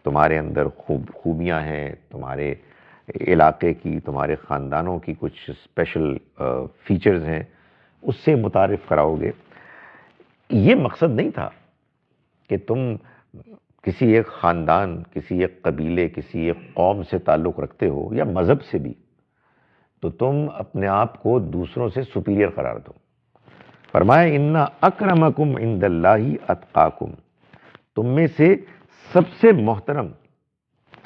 تمہارے اندر خوبیاں ہیں، تمہارے علاقے کی، تمہارے خاندانوں کی کچھ اسپیشل فیچرز ہیں، اس سے متعارف کراؤ گے. یہ مقصد نہیں تھا کہ تم کسی ایک خاندان، کسی ایک قبیلے، کسی ایک قوم سے تعلق رکھتے ہو یا مذہب سے بھی تو تم اپنے آپ کو دوسروں سے سپیریئر قرار دو. فرمایا ان اکرمکم عند اللہ اتقاکم، تم میں سے سب سے محترم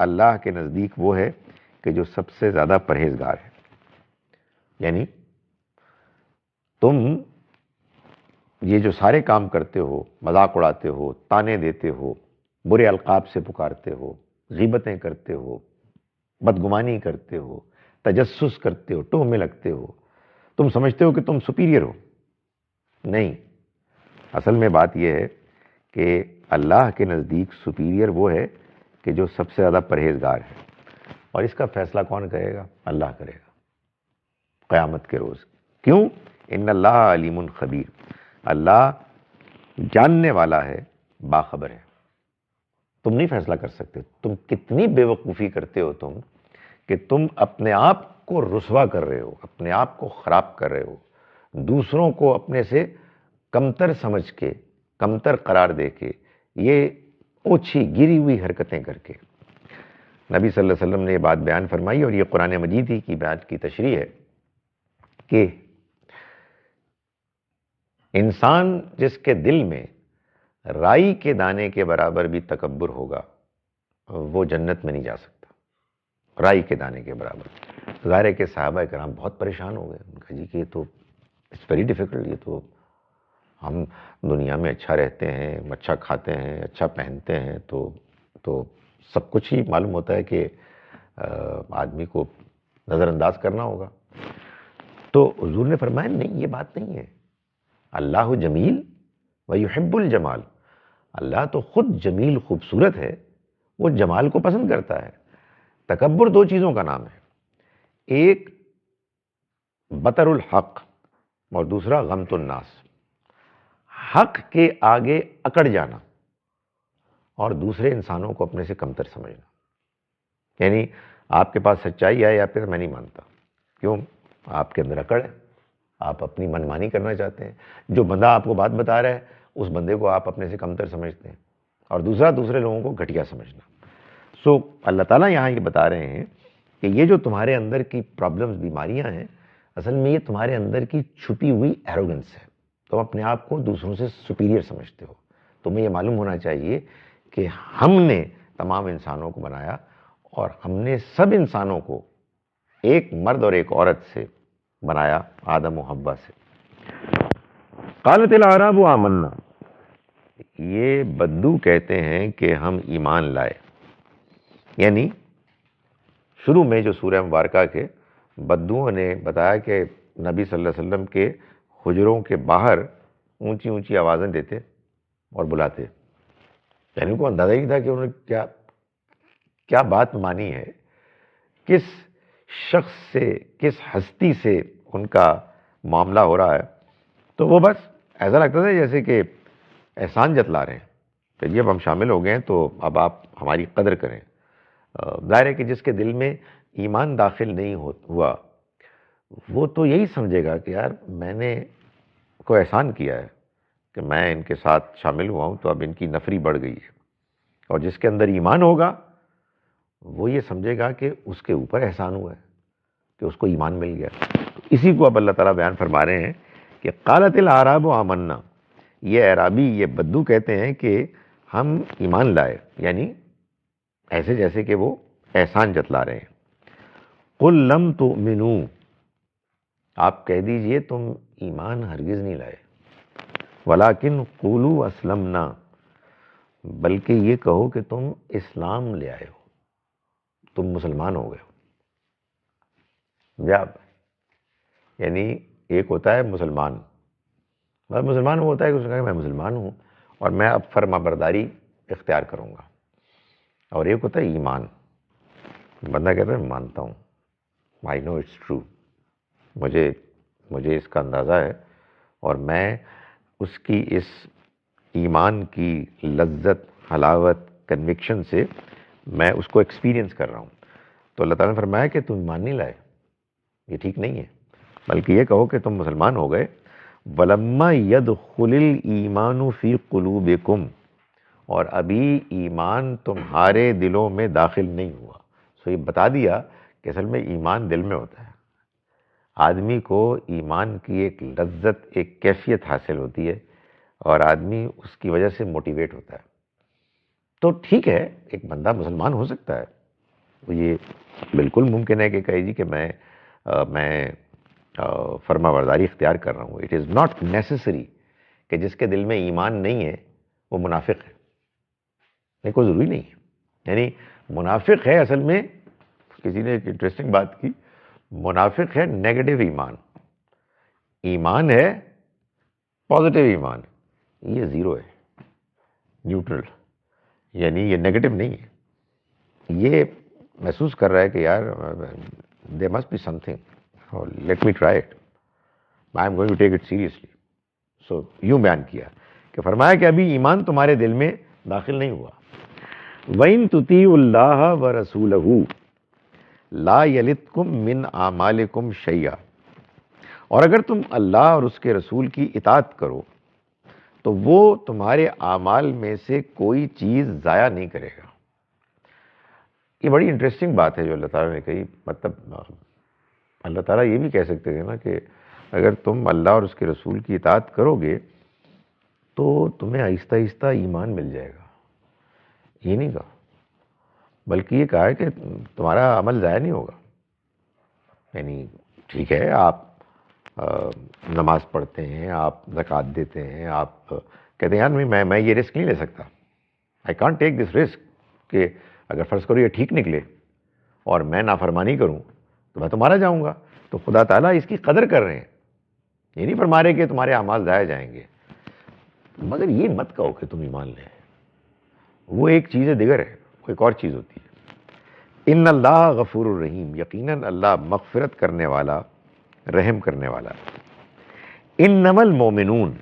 اللہ کے نزدیک وہ ہے کہ جو سب سے زیادہ پرہیزگار ہے. یعنی تم یہ جو سارے کام کرتے ہو، مذاق اڑاتے ہو، تانے دیتے ہو، برے القاب سے پکارتے ہو، غیبتیں کرتے ہو، بدگمانی کرتے ہو، تجسس کرتے ہو، تہمے لگتے ہو، تم سمجھتے ہو کہ تم سپیریئر ہو. نہیں، اصل میں بات یہ ہے کہ اللہ کے نزدیک سپیریئر وہ ہے کہ جو سب سے زیادہ پرہیزگار ہے. اور اس کا فیصلہ کون کرے گا؟ اللہ کرے گا قیامت کے روز. کیوں؟ ان اللہ علیم خبیر، اللہ جاننے والا ہے، باخبر ہے. تم نہیں فیصلہ کر سکتے. تم کتنی بے وقوفی کرتے ہو تم، کہ تم اپنے آپ کو رسوا کر رہے ہو، اپنے آپ کو خراب کر رہے ہو، دوسروں کو اپنے سے کمتر سمجھ کے، کمتر قرار دے کے، یہ اوچھی گری ہوئی حرکتیں کر کے. نبی صلی اللہ علیہ وسلم نے یہ بات بیان فرمائی، اور یہ قرآن مجید ہی کی بات کی تشریح ہے کہ انسان جس کے دل میں رائی کے دانے کے برابر بھی تکبر ہوگا وہ جنت میں نہیں جا سکتا، رائی کے دانے کے برابر. ظاہر ہے کہ صحابہ کرام بہت پریشان ہو گئے. ان کا جی کہ یہ تو اٹس ویری ڈیفیکلٹ، یہ تو ہم دنیا میں اچھا رہتے ہیں، اچھا کھاتے ہیں، اچھا پہنتے ہیں، تو سب کچھ ہی معلوم ہوتا ہے کہ آدمی کو نظر انداز کرنا ہوگا. تو حضور نے فرمایا نہیں، یہ بات نہیں ہے. اللہ جمیل ویحب الجمال، اللہ تو خود جمیل خوبصورت ہے، وہ جمال کو پسند کرتا ہے. تکبر دو چیزوں کا نام ہے، ایک بطر الحق اور دوسرا غمت الناس. حق کے آگے اکڑ جانا اور دوسرے انسانوں کو اپنے سے کمتر سمجھنا. یعنی آپ کے پاس سچائی ہے، آپ میں نہیں مانتا. کیوں؟ آپ کے اندر اکڑ ہے، آپ اپنی منمانی کرنا چاہتے ہیں. جو بندہ آپ کو بات بتا رہا ہے اس بندے کو آپ اپنے سے کمتر سمجھتے ہیں، اور دوسرے لوگوں کو گھٹیا سمجھنا. سو اللہ تعالیٰ یہاں یہ بتا رہے ہیں کہ یہ جو تمہارے اندر کی پرابلمز، بیماریاں ہیں، اصل میں یہ تمہارے اندر کی چھپی ہوئی ایروگنس ہے. تم اپنے آپ کو دوسروں سے سپیریئر سمجھتے ہو. تمہیں یہ معلوم ہونا چاہیے کہ ہم نے تمام انسانوں کو بنایا، اور ہم نے سب انسانوں کو ایک مرد اور ایک عورت سے بنایا، آدم و حوا سے. قالت الاعراب آمنا، یہ بدو کہتے ہیں کہ ہم ایمان لائے. یعنی شروع میں جو سورہ مبارکہ کے بدوؤں نے بتایا کہ نبی صلی اللہ علیہ وسلم کے حجروں کے باہر اونچی اونچی آوازیں دیتے اور بلاتے. یعنی ان کو اندازہ ہی تھا کہ انہوں نے کیا بات مانی ہے، کس شخص سے، کس ہستی سے ان کا معاملہ ہو رہا ہے. تو وہ بس ایسا لگتا تھا جیسے کہ احسان جتلا رہے ہیں کہ جب ہم شامل ہو گئے ہیں تو اب آپ ہماری قدر کریں. ظاہر ہے کہ جس کے دل میں ایمان داخل نہیں ہوا وہ تو یہی سمجھے گا کہ یار میں نے کوئی احسان کیا ہے کہ میں ان کے ساتھ شامل ہوا ہوں، تو اب ان کی نفری بڑھ گئی ہے. اور جس کے اندر ایمان ہوگا وہ یہ سمجھے گا کہ اس کے اوپر احسان ہوا ہے، کہ اس کو ایمان مل گیا. اسی کو اب اللہ تعالیٰ بیان فرما رہے ہیں کہ قالت الاعراب آمنا، یہ اعرابی، یہ بدو کہتے ہیں کہ ہم ایمان لائے، یعنی ایسے جیسے کہ وہ احسان جتلا رہے ہیں. قل لم تؤمنوا، آپ کہہ دیجئے تم ایمان ہرگز نہیں لائے. ولیکن قولوا اسلمنا، بلکہ یہ کہو کہ تم اسلام لے آئے ہو، تم مسلمان ہو گئے ہو. جب یعنی ایک ہوتا ہے مسلمان، مسلمان وہ ہوتا ہے کہ اس نے کہا کہ میں مسلمان ہوں اور میں اب فرما برداری اختیار کروں گا. اور ایک ہوتا ہے ایمان، بندہ کہتا ہے میں مانتا ہوں، آئی نو اٹس ٹرو، مجھے اس کا اندازہ ہے، اور میں اس کی اس ایمان کی لذت، حلاوت، کنوکشن سے میں اس کو ایکسپیرینس کر رہا ہوں. تو اللہ تعالیٰ نے فرمایا کہ تم ایمان نہیں لائے، یہ ٹھیک نہیں ہے، بلکہ یہ کہو کہ تم مسلمان ہو گئے. وَلَمَّا يَدْخُلِ الْإِيمَانُ فِي قُلُوبِكُمْ، اور ابھی ایمان تمہارے دلوں میں داخل نہیں ہوا. سو یہ بتا دیا کہ اصل میں ایمان دل میں ہوتا ہے. آدمی کو ایمان کی ایک لذت، ایک کیفیت حاصل ہوتی ہے، اور آدمی اس کی وجہ سے موٹیویٹ ہوتا ہے. تو ٹھیک ہے، ایک بندہ مسلمان ہو سکتا ہے، تو یہ بالکل ممکن ہے کہ کہے جی کہ میں فرما برداری اختیار کر رہا ہوں. اٹ از ناٹ نیسسری کہ جس کے دل میں ایمان نہیں ہے وہ منافق ہے، نہیں، کوئی ضروری نہیں ہے. یعنی منافق ہے اصل میں، کسی نے ایک انٹرسٹنگ بات کی، منافق ہے نیگیٹو ایمان، ایمان ہے پازیٹیو ایمان، یہ زیرو ہے، نیوٹرل، یعنی یہ نیگیٹو نہیں ہے، یہ محسوس کر رہا ہے کہ یار there must be something, let me try it, I am going to take it seriously. So یوں بیان کیا کہ فرمایا کہ ابھی ایمان تمہارے دل میں داخل نہیں ہوا. وَإِن تُطِيعُوا اللَّهَ وَرَسُولَهُ لَا يَلِتْكُم مِّنْ أَعْمَالِكُمْ شَيْئًا، اور اگر تم اللہ اور اس کے رسول کی اطاعت کرو تو وہ تمہارے اعمال میں سے کوئی چیز ضائع نہیں کرے گا. یہ بڑی انٹرسٹنگ بات ہے جو اللہ تعالیٰ نے کہی. مطلب اللہ تعالیٰ یہ بھی کہہ سکتے تھے نا کہ اگر تم اللہ اور اس کے رسول کی اطاعت کرو گے تو تمہیں آہستہ آہستہ ایمان مل جائے گا. یہ نہیں کہا، بلکہ یہ کہا ہے کہ تمہارا عمل ضائع نہیں ہوگا. یعنی ٹھیک ہے آپ نماز پڑھتے ہیں، آپ زکوٰۃ دیتے ہیں، آپ کہتے ہیں یار میں یہ رسک نہیں لے سکتا، I can't take this risk کہ اگر فرض کرو یہ ٹھیک نکلے اور میں نافرمانی کروں تو میں تو مارا جاؤں گا. تو خدا تعالیٰ اس کی قدر کر رہے ہیں، یہ نہیں فرما رہے کہ تمہارے اعمال ضائع جائیں گے. مگر یہ مت کہو کہ تم ایمان لیں، وہ ایک چیز دیگر ہے، وہ ایک اور چیز ہوتی ہے. ان اللہ غفور الرحیم، یقیناً اللہ مغفرت کرنے والا، رحم کرنے والا. انما المومنون،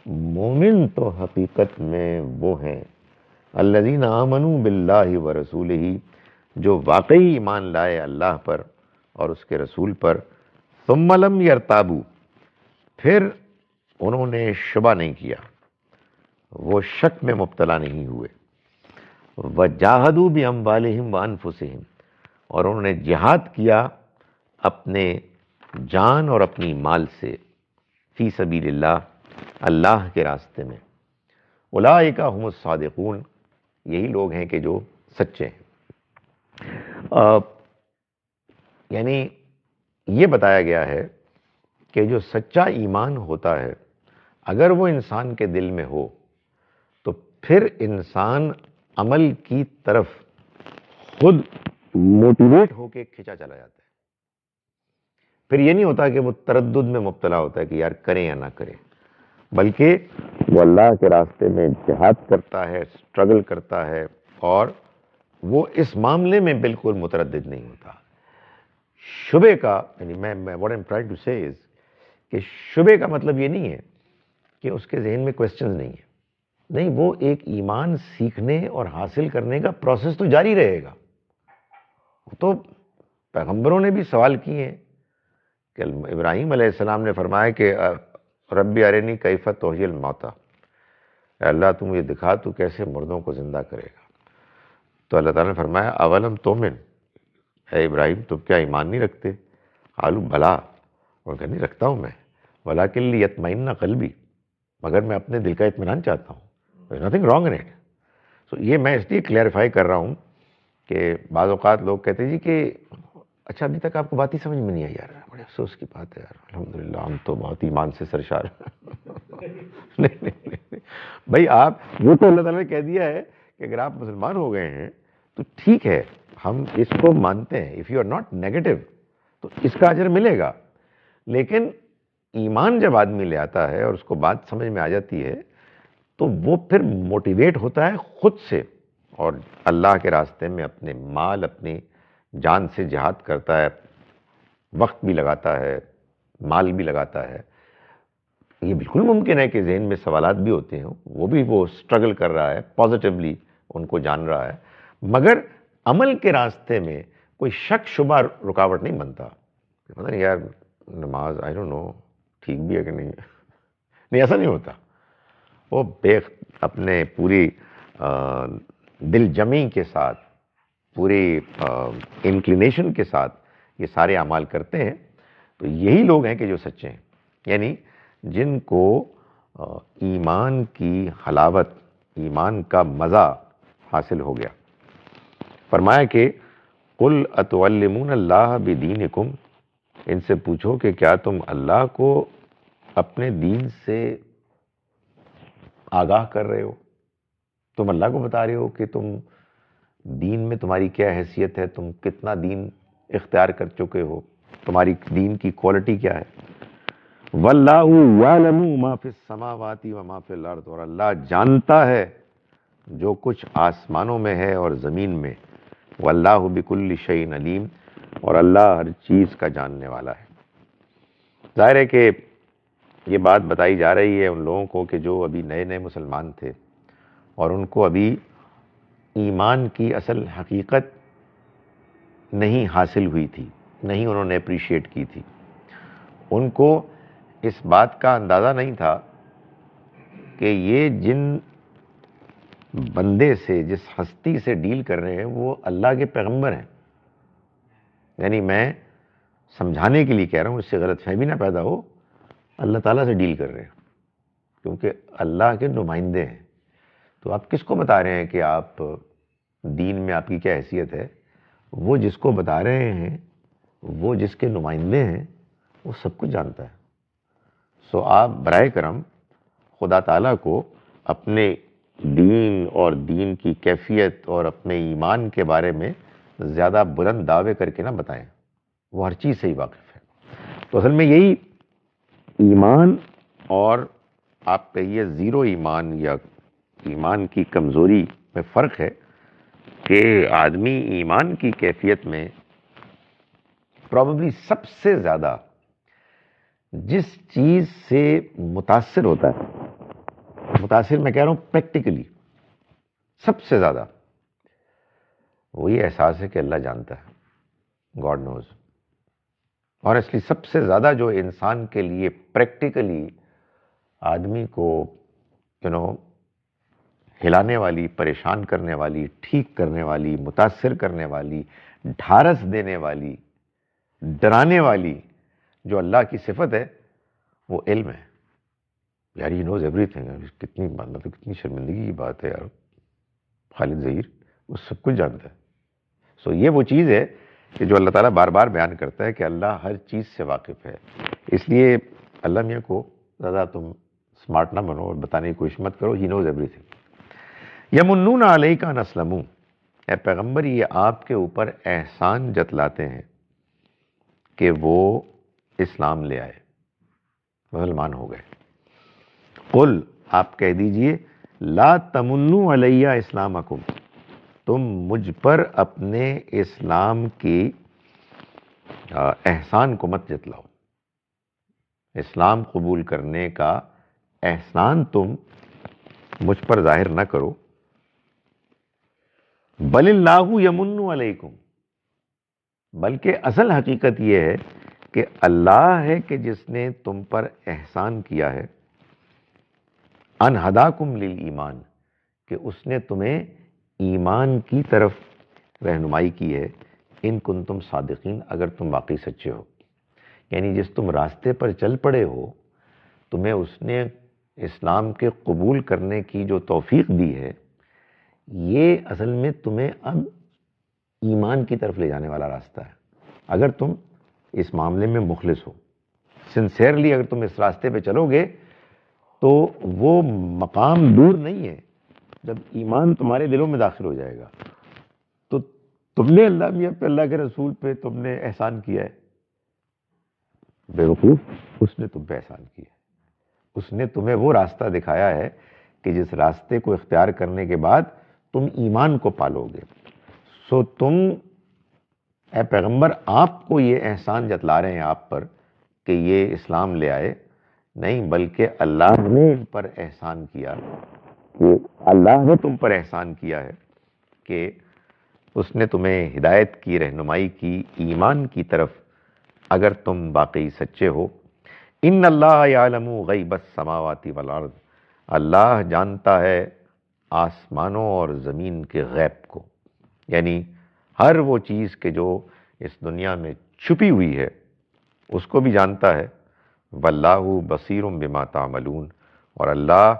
مومن تو حقیقت میں وہ ہیں الذین آمنوا باللہ ورسولہ، جو واقعی ایمان لائے اللہ پر اور اس کے رسول پر. ثم لم یرتابوا، پھر انہوں نے شبہ نہیں کیا، وہ شک میں مبتلا نہیں ہوئے. وجاہدوا باموالہم وانفسہم، اور انہوں نے جہاد کیا اپنے جان اور اپنی مال سے، فی سبیل اللہ، اللہ کے راستے میں. اولئک ھم الصادقون، یہی لوگ ہیں کہ جو سچے ہیں. یعنی یہ بتایا گیا ہے کہ جو سچا ایمان ہوتا ہے اگر وہ انسان کے دل میں ہو تو پھر انسان عمل کی طرف خود موٹیویٹ ہو کے کھینچا چلا جاتا ہے. پھر یہ نہیں ہوتا کہ وہ تردد میں مبتلا ہوتا ہے کہ یار کریں یا نہ کریں، بلکہ وہ اللہ کے راستے میں جہاد کرتا ہے، اسٹرگل کرتا ہے، اور وہ اس معاملے میں بالکل متردد نہیں ہوتا. شبے کا یعنی میں what I'm trying to say is کہ شبے کا مطلب یہ نہیں ہے کہ اس کے ذہن میں کویسچنز نہیں ہیں. نہیں، وہ ایک ایمان سیکھنے اور حاصل کرنے کا پروسیس تو جاری رہے گا. تو پیغمبروں نے بھی سوال کیے ہیں کہ ابراہیم علیہ السلام نے فرمایا کہ رب ارنی کیف تحیی الموتیٰ، اے اللہ تم یہ دکھا تو کیسے مردوں کو زندہ کرے گا. تو اللہ تعالیٰ نے فرمایا اولم تؤمن، اے ابراہیم تم کیا ایمان نہیں رکھتے؟ قالوا بلا، اور کہ نہیں رکھتا ہوں میں، ولکن لیطمئن قلبی، مگر میں اپنے دل کا اطمینان چاہتا ہوں. Nothing wrong in it. So یہ میں اس لیے کلیئرفائی کر رہا ہوں کہ بعض اوقات لوگ کہتے ہیں جی کہ اچھا ابھی تک آپ کو بات ہی سمجھ میں نہیں آئی. یار بڑے افسوس کی بات ہے یار، الحمدللہ ہم تو بہت ایمان سے سرشار نہیں بھائی، آپ وہ تو اللہ تعالیٰ نے کہہ دیا ہے کہ اگر آپ مسلمان ہو گئے ہیں تو ٹھیک ہے، ہم اس کو مانتے ہیں. If you are not negative تو اس کا اجر ملے گا. لیکن ایمان جب آدمی لے آتا ہے اور اس کو بات سمجھ میں آ جاتی ہے تو وہ پھر موٹیویٹ ہوتا ہے خود سے، اور اللہ کے راستے میں اپنے مال، اپنی جان سے جہاد کرتا ہے، وقت بھی لگاتا ہے، مال بھی لگاتا ہے. یہ بالکل ممکن ہے کہ ذہن میں سوالات بھی ہوتے ہیں، وہ اسٹرگل کر رہا ہے، پازیٹیولی ان کو جان رہا ہے، مگر عمل کے راستے میں کوئی شک شبہ رکاوٹ نہیں بنتا. پتہ نہیں یار نماز آئی ڈونٹ نو ٹھیک بھی ہے کہ نہیں، نہیں ایسا نہیں ہوتا. وہ اپنے پوری دل جمی کے ساتھ، پوری انکلینیشن کے ساتھ یہ سارے اعمال کرتے ہیں. تو یہی لوگ ہیں کہ جو سچے ہیں، یعنی جن کو ایمان کی حلاوت، ایمان کا مزہ حاصل ہو گیا. فرمایا کہ قل اتعلمون اللہ بدینکم، ان سے پوچھو کہ کیا تم اللہ کو اپنے دین سے آگاہ کر رہے ہو؟ تم اللہ کو بتا رہے ہو کہ تم دین میں تمہاری کیا حیثیت ہے، تم کتنا دین اختیار کر چکے ہو، تمہاری دین کی کوالٹی کیا ہے. واللہ یعلم ما فی السماوات وما فی الارض، اور اللہ جانتا ہے جو کچھ آسمانوں میں ہے اور زمین میں. واللہ بکل شیء علیم، اور اللہ ہر چیز کا جاننے والا ہے۔ ظاہر ہے کہ یہ بات بتائی جا رہی ہے ان لوگوں کو کہ جو ابھی نئے نئے مسلمان تھے اور ان کو ابھی ایمان کی اصل حقیقت نہیں حاصل ہوئی تھی، نہیں انہوں نے اپریشیٹ کی تھی، ان کو اس بات کا اندازہ نہیں تھا کہ یہ جن بندے سے، جس ہستی سے ڈیل کر رہے ہیں وہ اللہ کے پیغمبر ہیں۔ یعنی میں سمجھانے کے لیے کہہ رہا ہوں، اس سے غلط فہمی نہ پیدا ہو، اللہ تعالیٰ سے ڈیل کر رہے ہیں کیونکہ اللہ کے نمائندے ہیں۔ تو آپ کس کو بتا رہے ہیں کہ آپ دین میں آپ کی کیا حیثیت ہے؟ وہ جس کو بتا رہے ہیں، وہ جس کے نمائندے ہیں، وہ سب کچھ جانتا ہے۔ سو آپ برائے کرم خدا تعالیٰ کو اپنے دین اور دین کی کیفیت اور اپنے ایمان کے بارے میں زیادہ بلند دعوے کر کے نہ بتائیں، وہ ہر چیز سے ہی واقف ہے۔ تو اصل میں یہی ایمان اور آپ کہیے زیرو ایمان یا ایمان کی کمزوری میں فرق ہے کہ آدمی ایمان کی کیفیت میں پرابیبلی سب سے زیادہ جس چیز سے متاثر ہوتا ہے، متاثر میں کہہ رہا ہوں پریکٹیکلی سب سے زیادہ، وہی احساس ہے کہ اللہ جانتا ہے، گاڈ نوز۔ اور اس لیے سب سے زیادہ جو انسان کے لیے پریکٹیکلی آدمی کو ہلانے والی، پریشان کرنے والی، ٹھیک کرنے والی، متاثر کرنے والی، ڈھارس دینے والی، ڈرانے والی جو اللہ کی صفت ہے وہ علم ہے۔ یار ہی نوز ایوری تھنگ، کتنی مطلب کتنی شرمندگی کی بات ہے یار، خالد ظہیر وہ سب کچھ جانتا ہے۔ سو یہ وہ چیز ہے کہ جو اللہ تعالیٰ بار بار بیان کرتا ہے کہ اللہ ہر چیز سے واقف ہے۔ اس لیے اللہ میاں کو زیادہ تم سمارٹ نہ بنو اور بتانے کی کوشش مت کرو، ہی نوز ایوری تھنگ۔ یمنون علیک ان اسلموا، اے پیغمبر یہ آپ کے اوپر احسان جتلاتے ہیں کہ وہ اسلام لے آئے، مسلمان ہو گئے۔ قل آپ کہہ دیجئے لا تمنوا علی اسلامکم، تم مجھ پر اپنے اسلام کی احسان کو مت جتلاؤ، اسلام قبول کرنے کا احسان تم مجھ پر ظاہر نہ کرو۔ بل اللہ یمن علیکم، بلکہ اصل حقیقت یہ ہے کہ اللہ ہے کہ جس نے تم پر احسان کیا ہے، ان ہداکم للایمان، کہ اس نے تمہیں ایمان کی طرف رہنمائی کی ہے، ان کنتم صادقین، اگر تم واقعی سچے ہو۔ یعنی جس تم راستے پر چل پڑے ہو، تمہیں اس نے اسلام کے قبول کرنے کی جو توفیق دی ہے، یہ اصل میں تمہیں اب ایمان کی طرف لے جانے والا راستہ ہے۔ اگر تم اس معاملے میں مخلص ہو، سنسیئرلی اگر تم اس راستے پہ چلو گے، تو وہ مقام دور نہیں ہے جب ایمان تمہارے دلوں میں داخل ہو جائے گا تو تم نے اللہ میاں پہ، اللہ کے رسول پہ تم نے احسان کیا ہے، بے وقوف، اس نے تم پہ احسان کیا ہے، اس نے تمہیں وہ راستہ دکھایا ہے کہ جس راستے کو اختیار کرنے کے بعد تم ایمان کو پالو گے۔ سو تم اے پیغمبر آپ کو یہ احسان جتلا رہے ہیں آپ پر کہ یہ اسلام لے آئے، نہیں بلکہ اللہ نے ان پر احسان کیا، کہ اللہ نے تم پر احسان کیا ہے کہ اس نے تمہیں ہدایت کی، رہنمائی کی ایمان کی طرف، اگر تم واقعی سچے ہو۔ ان اللہ یعلم غیب السماوات والارض، اللہ جانتا ہے آسمانوں اور زمین کے غیب کو، یعنی ہر وہ چیز کہ جو اس دنیا میں چھپی ہوئی ہے اس کو بھی جانتا ہے۔ واللہ بصیر بما تعملون، اور اللہ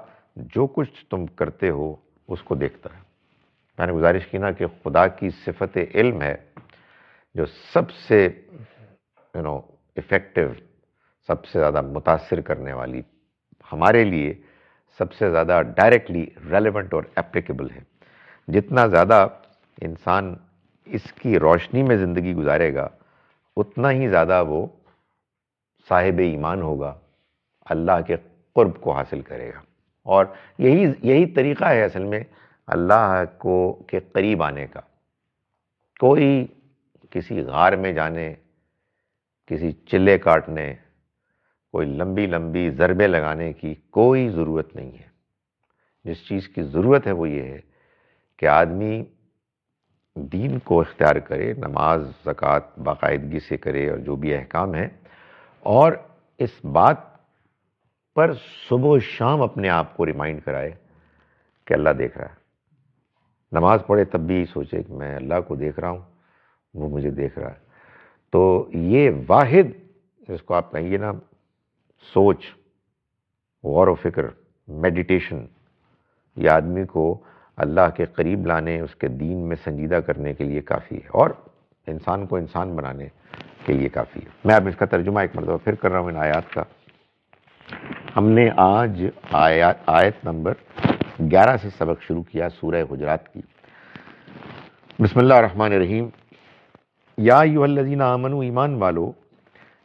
جو کچھ تم کرتے ہو اس کو دیکھتا ہے۔ میں نے گزارش کی نا کہ خدا کی صفت علم ہے جو سب سے افیکٹو، سب سے زیادہ متاثر کرنے والی، ہمارے لیے سب سے زیادہ ڈائریکٹلی ریلیونٹ اور اپلیکیبل ہے۔ جتنا زیادہ انسان اس کی روشنی میں زندگی گزارے گا، اتنا ہی زیادہ وہ صاحب ایمان ہوگا، اللہ کے قرب کو حاصل کرے گا۔ اور یہی طریقہ ہے اصل میں اللہ کو کے قریب آنے کا، کوئی کسی غار میں جانے، کسی چلے کاٹنے، کوئی لمبی لمبی ضربیں لگانے کی کوئی ضرورت نہیں ہے۔ جس چیز کی ضرورت ہے وہ یہ ہے کہ آدمی دین کو اختیار کرے، نماز زکوٰۃ باقاعدگی سے کرے اور جو بھی احکام ہیں، اور اس بات پر صبح و شام اپنے آپ کو ریمائنڈ کرائے کہ اللہ دیکھ رہا ہے۔ نماز پڑھے تب بھی سوچے کہ میں اللہ کو دیکھ رہا ہوں، وہ مجھے دیکھ رہا ہے۔ تو یہ واحد، جس کو آپ کہیے نا سوچ، غور و فکر، میڈیٹیشن، یہ آدمی کو اللہ کے قریب لانے، اس کے دین میں سنجیدہ کرنے کے لیے کافی ہے، اور انسان کو انسان بنانے کے لیے کافی ہے۔ میں اب اس کا ترجمہ ایک مرتبہ پھر کر رہا ہوں ان آیات کا۔ ہم نے آج آیت نمبر 11 سے سبق شروع کیا سورہ حجرات کی۔ بسم اللہ الرحمن الرحیم۔ یا ایھا الذین آمنوا، ایمان والو،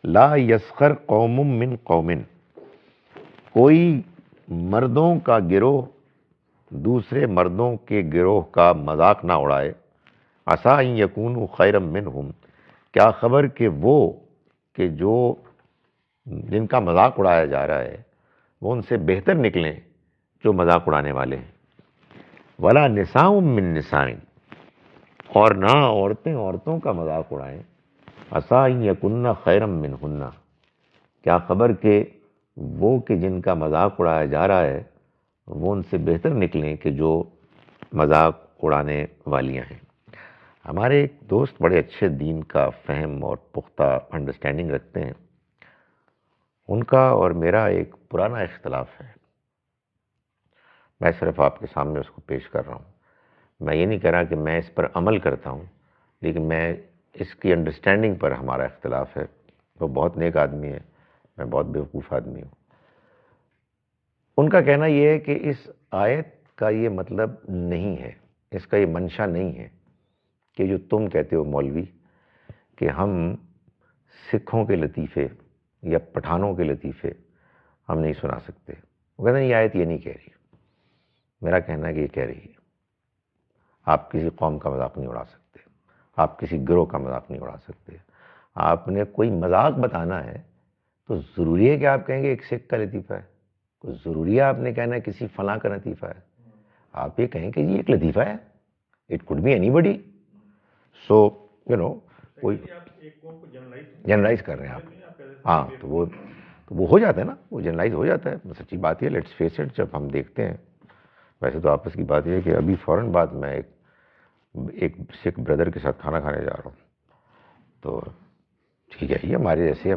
لا یسخر قوم من قوم، کوئی مردوں کا گروہ دوسرے مردوں کے گروہ کا مذاق نہ اڑائے۔ عسیٰ ان یکونوا خیرا منہم، کیا خبر کہ وہ کہ جو جن کا مذاق اڑایا جا رہا ہے وہ ان سے بہتر نکلیں جو مذاق اڑانے والے ہیں۔ ولا نساء من نساء، اور نہ عورتیں عورتوں کا مذاق اڑائیں۔ عسیٰ ان یکن خیرا منہن، کیا خبر کہ وہ کہ جن کا مذاق اڑایا جا رہا ہے وہ ان سے بہتر نکلیں کہ جو مذاق اڑانے والیاں ہیں۔ ہمارے ایک دوست بڑے اچھے دین کا فہم اور پختہ انڈرسٹینڈنگ رکھتے ہیں، ان کا اور میرا ایک پرانا اختلاف ہے۔ میں صرف آپ کے سامنے اس کو پیش کر رہا ہوں۔ میں یہ نہیں کہہ رہا کہ میں اس پر عمل کرتا ہوں، لیکن میں اس کی انڈرسٹینڈنگ پر ہمارا اختلاف ہے۔ وہ بہت نیک آدمی ہے، میں بہت بیوقوف آدمی ہوں۔ ان کا کہنا یہ ہے کہ اس آیت کا یہ مطلب نہیں ہے، اس کا یہ منشا نہیں ہے کہ جو تم کہتے ہو مولوی کہ ہم سکھوں کے لطیفے یا پٹھانوں کے لطیفے ہم نہیں سنا سکتے۔ وہ کہتے ہیں یہ آیت یہ نہیں کہہ رہی۔ میرا کہنا ہے کہ یہ کہہ رہی ہے۔ آپ کسی قوم کا مذاق نہیں اڑا سکتے، آپ کسی گروہ کا مذاق نہیں اڑا سکتے۔ آپ نے کوئی مذاق بتانا ہے تو ضروری ہے کہ آپ کہیں گے ایک سکھ کا لطیفہ ہے، کوئی ضروری ہے آپ نے کہنا ہے کسی فلاں کا لطیفہ ہے۔ آپ یہ کہیں کہ یہ ایک لطیفہ ہے، اٹ کوڈ بی اینی بڈی۔ سو کوئی جنرلائز کر رہے ہیں آپ، ہاں، تو وہ ہو جاتا ہے نا، وہ جنرلائز ہو جاتا ہے۔ سچی بات یہ، لیٹس فیس اٹ، جب ہم دیکھتے ہیں، ویسے تو آپس کی بات یہ ہے کہ ابھی فوراً بعد میں ایک سکھ بردر کے ساتھ کھانا کھانے جا رہا ہوں، تو ٹھیک ہے، یہ ہمارے جیسے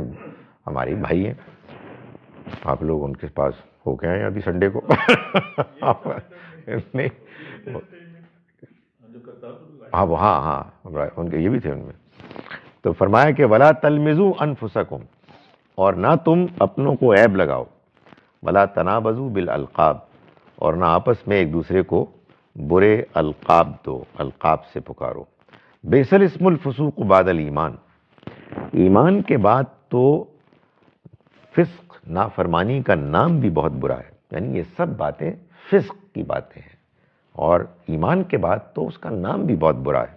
ہمارے بھائی ہیں، آپ لوگ ان کے پاس ہو کے آئے ہیں ابھی سنڈے کو۔ ہاں ان کے یہ بھی تھے ان میں۔ تو فرمایا کہ ولا تلمزوا انفسکم، اور نہ تم اپنوں کو عیب لگاؤ، ولا تنابزوا بالالقاب، اور نہ آپس میں ایک دوسرے کو برے القاب دو، القاب سے پکارو۔ بئس الاسم الفسوق بعد الایمان، ایمان کے بعد تو فسق، نافرمانی کا نام بھی بہت برا ہے۔ یعنی یہ سب باتیں فسق کی باتیں ہیں، اور ایمان کے بعد تو اس کا نام بھی بہت برا ہے۔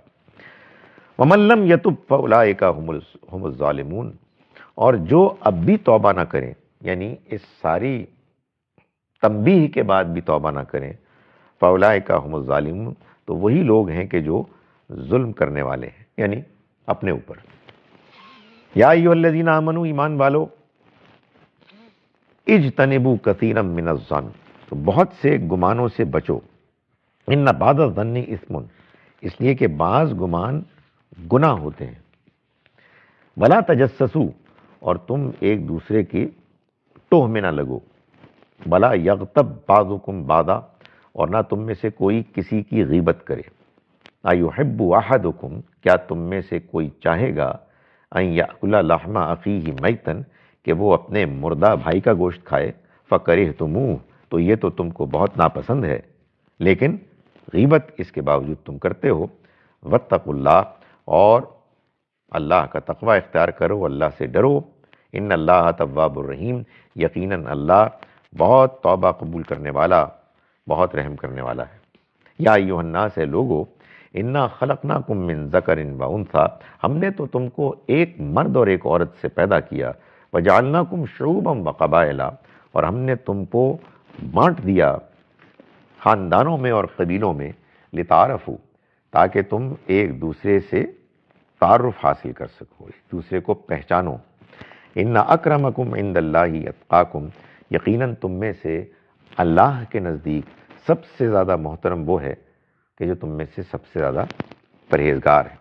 ومن لم یتب فاولئک هم الظالمون، اور جو اب بھی توبہ نہ کریں، یعنی اس ساری تنبیہ کے بعد بھی توبہ نہ کریں، فاولئک هم الظالمون، تو وہی لوگ ہیں کہ جو ظلم کرنے والے ہیں، یعنی اپنے اوپر۔ یا ایھا الذین آمنوا، ایمان والو، اجتنبوا کثیرا من الظن، تو بہت سے گمانوں سے بچو۔ ان بعض الظن اثم، اس لیے کہ بعض گمان گناہ ہوتے ہیں۔ ولا تجسسوا، اور تم ایک دوسرے کی ٹوہ میں نہ لگو۔ ولا یغتب بعضکم بعضا، اور نہ تم میں سے کوئی کسی کی غیبت کرے۔ ایحب احدکم، کیا تم میں سے کوئی چاہے گا ان یأکل لحم اخیہ میتا، کہ وہ اپنے مردہ بھائی کا گوشت کھائے۔ فکرہتموہ، تو یہ تو تم کو بہت ناپسند ہے، لیکن غیبت اس کے باوجود تم کرتے ہو۔ واتقوا اللہ، اور اللہ کا تقوی اختیار کرو، اللہ سے ڈرو۔ ان اللہ تواب الرحیم، یقیناً اللہ بہت توبہ قبول کرنے والا، بہت رحم کرنے والا ہے۔ یا ایھا الناس، ہے لوگو، انا خلقناکم من ذکر و انثی، ہم نے تو تم کو ایک مرد اور ایک عورت سے پیدا کیا، وجعلناکم شعوبا وقبائل، اور ہم نے تم کو بانٹ دیا خاندانوں میں اور قبیلوں میں، لتعارفوا، تاکہ تم ایک دوسرے سے تعارف حاصل کر سکو، ایک دوسرے کو پہچانو۔ ان اکرمکم عند اللہ اتقاکم، یقیناً تم میں سے اللہ کے نزدیک سب سے زیادہ محترم وہ ہے کہ جو تم میں سے سب سے زیادہ پرہیزگار ہے۔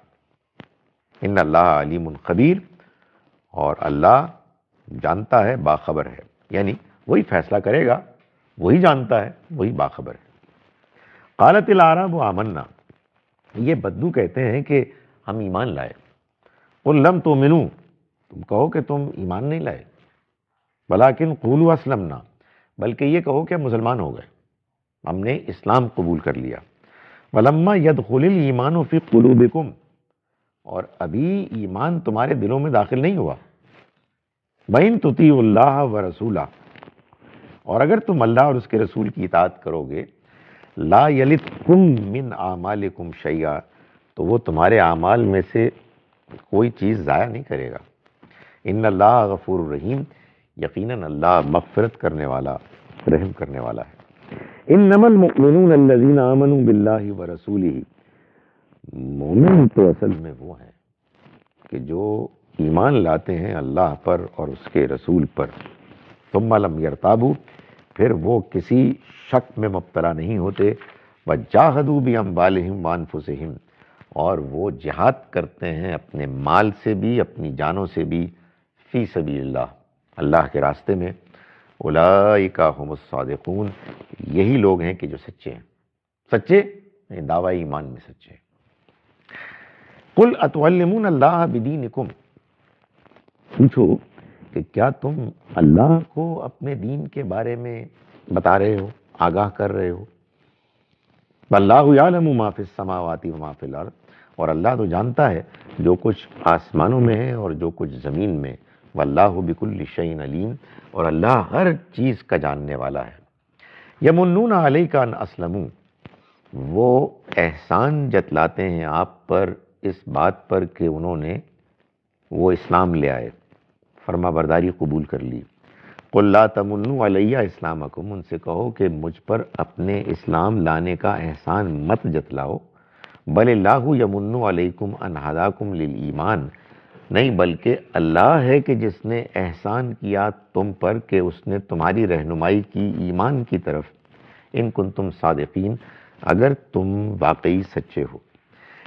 ان اللہ علیم خبیر، اور اللہ جانتا ہے، باخبر ہے، یعنی وہی فیصلہ کرے گا، وہی جانتا ہے، وہی باخبر ہے۔ قالت الاعراب آمنا، یہ بدو کہتے ہیں کہ ہم ایمان لائے۔ قل لم تؤمنوا، تم کہو کہ تم ایمان نہیں لائے، ولیکن قولوا اسلمنا، بلکہ یہ کہو کہ ہم مسلمان ہو گئے، ہم نے اسلام قبول کر لیا۔ ولما يدخل الایمان فی قلوبکم، اور ابھی ایمان تمہارے دلوں میں داخل نہیں ہوا۔ وَإِن تُطِيعُوا اللَّهَ وَرَسُولَهُ، اور اگر تم اللہ اور اس کے رسول کی اطاعت کرو گے، لا یلتکم من اعمالکم شیئا، تو وہ تمہارے اعمال میں سے کوئی چیز ضائع نہیں کرے گا۔ ان اللہ غفور الرحیم، یقیناً اللہ مغفرت کرنے والا، رحم کرنے والا ہے۔ انما المؤمنون الذین آمنوا باللہ ورسولہ، مومن تو اصل میں وہ ہیں کہ جو ایمان لاتے ہیں اللہ پر اور اس کے رسول پر، ثم لم یرتابوا، پھر وہ کسی شک میں مبتلا نہیں ہوتے، وجاہدوا باموالہم وانفسہم، اور وہ جہاد کرتے ہیں اپنے مال سے بھی، اپنی جانوں سے بھی، فی سبیل اللہ، اللہ کے راستے میں۔ اولئک ھم الصادقون، یہی لوگ ہیں کہ جو سچے ہیں، سچے یعنی دعوی ایمان میں سچے ہیں۔ قل اتعلمون اللہ بدینکم، پوچھو کہ کیا تم اللہ کو اپنے دین کے بارے میں بتا رہے ہو، آگاہ کر رہے ہو؟ واللہ یعلم ما فی السماوات وما فی الارض، اور اللہ تو جانتا ہے جو کچھ آسمانوں میں ہے اور جو کچھ زمین میں۔ واللہ بکل شیء علیم، اور اللہ ہر چیز کا جاننے والا ہے۔ یمنون علیک ان اسلموا، وہ احسان جتلاتے ہیں آپ پر اس بات پر کہ انہوں نے وہ اسلام لے آئے، فرما برداری قبول کر لی۔ قل لا تمنوا علی اسلامکم، ان سے کہو کہ مجھ پر اپنے اسلام لانے کا احسان مت جتلاؤ۔ بل اللہ یمن علیکم ان ہداکم للایمان، نہیں بلکہ اللہ ہے کہ جس نے احسان کیا تم پر کہ اس نے تمہاری رہنمائی کی ایمان کی طرف۔ ان کنتم صادقین، اگر تم واقعی سچے ہو۔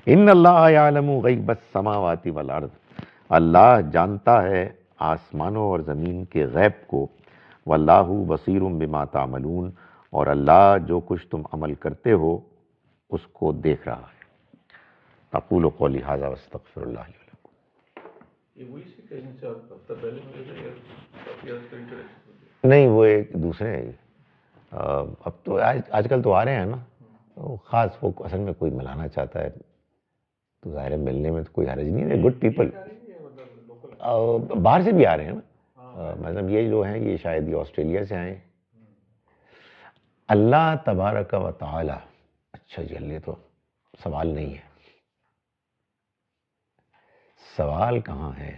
ان اللہ یعلم غیب السماوات والارض، اللہ جانتا ہے آسمانوں اور زمین کے غیب کو۔ واللہ بصیر بما تعملون، اور اللہ جو کچھ تم عمل کرتے ہو اس کو دیکھ رہا ہے۔ اقول قولی ھذا واستغفر اللہ لی ولکم۔ یہ وہی سے کہیں سے آپ ہفتہ پہلے ملے تھے یا کافی عرص کا انٹریکشن؟ نہیں، وہ ایک دوسرے ہیں۔ اب تو آج کل تو آ رہے ہیں نا، خاص وہ اصل میں کوئی ملانا چاہتا ہے تو ظاہر ہے ملنے میں تو کوئی حرج نہیں ہے۔ گڈ پیپل، باہر سے بھی آ رہے ہیں نا، مطلب یہ جو ہیں یہ شاید یہ آسٹریلیا سے آئے ہیں۔ اللہ تبارک و تعالی، اچھا جی، یہ تو سوال نہیں ہے، سوال کہاں ہے؟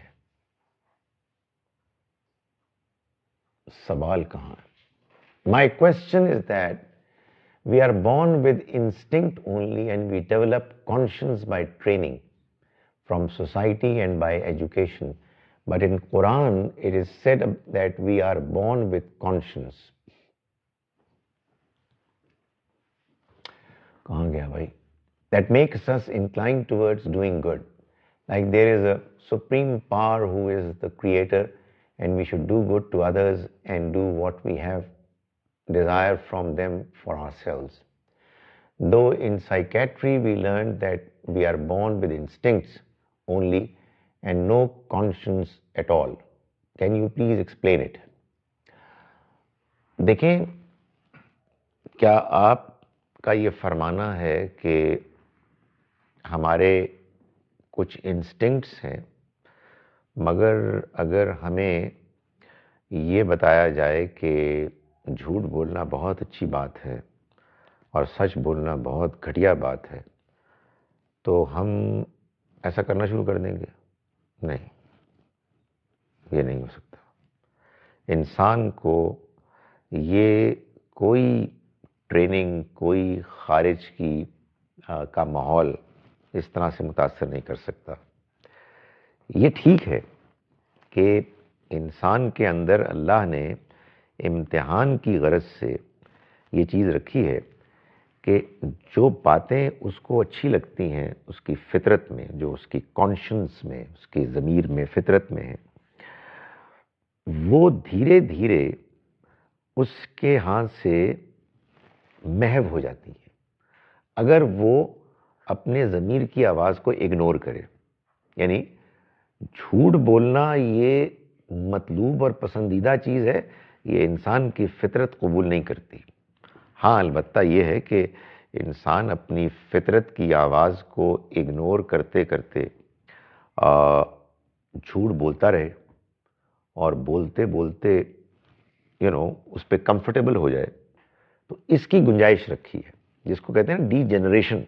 سوال کہاں ہے؟ My question is that we are born with instinct only and we develop conscience by training from society and by education. But in Quran it is said that we are born with conscience. کہاں گیا بھائی؟ That makes us inclined towards doing good. Like there is a supreme power who is the creator, and we should do good to others and do what we have desire from them for ourselves. Though in psychiatry we learned that we are born with instincts only and no conscience at all. Can you please explain it? دیکھیں، کیا آپ کا یہ فرمانا ہے کہ ہمارے کچھ انسٹنکٹس ہیں، مگر اگر ہمیں یہ بتایا جائے کہ جھوٹ بولنا بہت اچھی بات ہے اور سچ بولنا بہت گھٹیا بات ہے، تو ہم ایسا کرنا شروع کر دیں گے؟ نہیں، یہ نہیں ہو سکتا. انسان کو یہ کوئی ٹریننگ، کوئی خارج کی کا ماحول اس طرح سے متاثر نہیں کر سکتا. یہ ٹھیک ہے کہ انسان کے اندر اللہ نے امتحان کی غرض سے یہ چیز رکھی ہے کہ جو باتیں اس کو اچھی لگتی ہیں اس کی فطرت میں، جو اس کی کانشنس میں، اس کی ضمیر میں، فطرت میں ہے، وہ دھیرے دھیرے اس کے ہاتھ سے محو ہو جاتی ہے اگر وہ اپنے ضمیر کی آواز کو اگنور کرے. یعنی جھوٹ بولنا یہ مطلوب اور پسندیدہ چیز ہے، یہ انسان کی فطرت قبول نہیں کرتی. ہاں، البتہ یہ ہے کہ انسان اپنی فطرت کی آواز کو اگنور کرتے کرتے جھوٹ بولتا رہے اور بولتے بولتے اس پہ کمفرٹیبل ہو جائے، تو اس کی گنجائش رکھی ہے، جس کو کہتے ہیں ڈی جنریشن،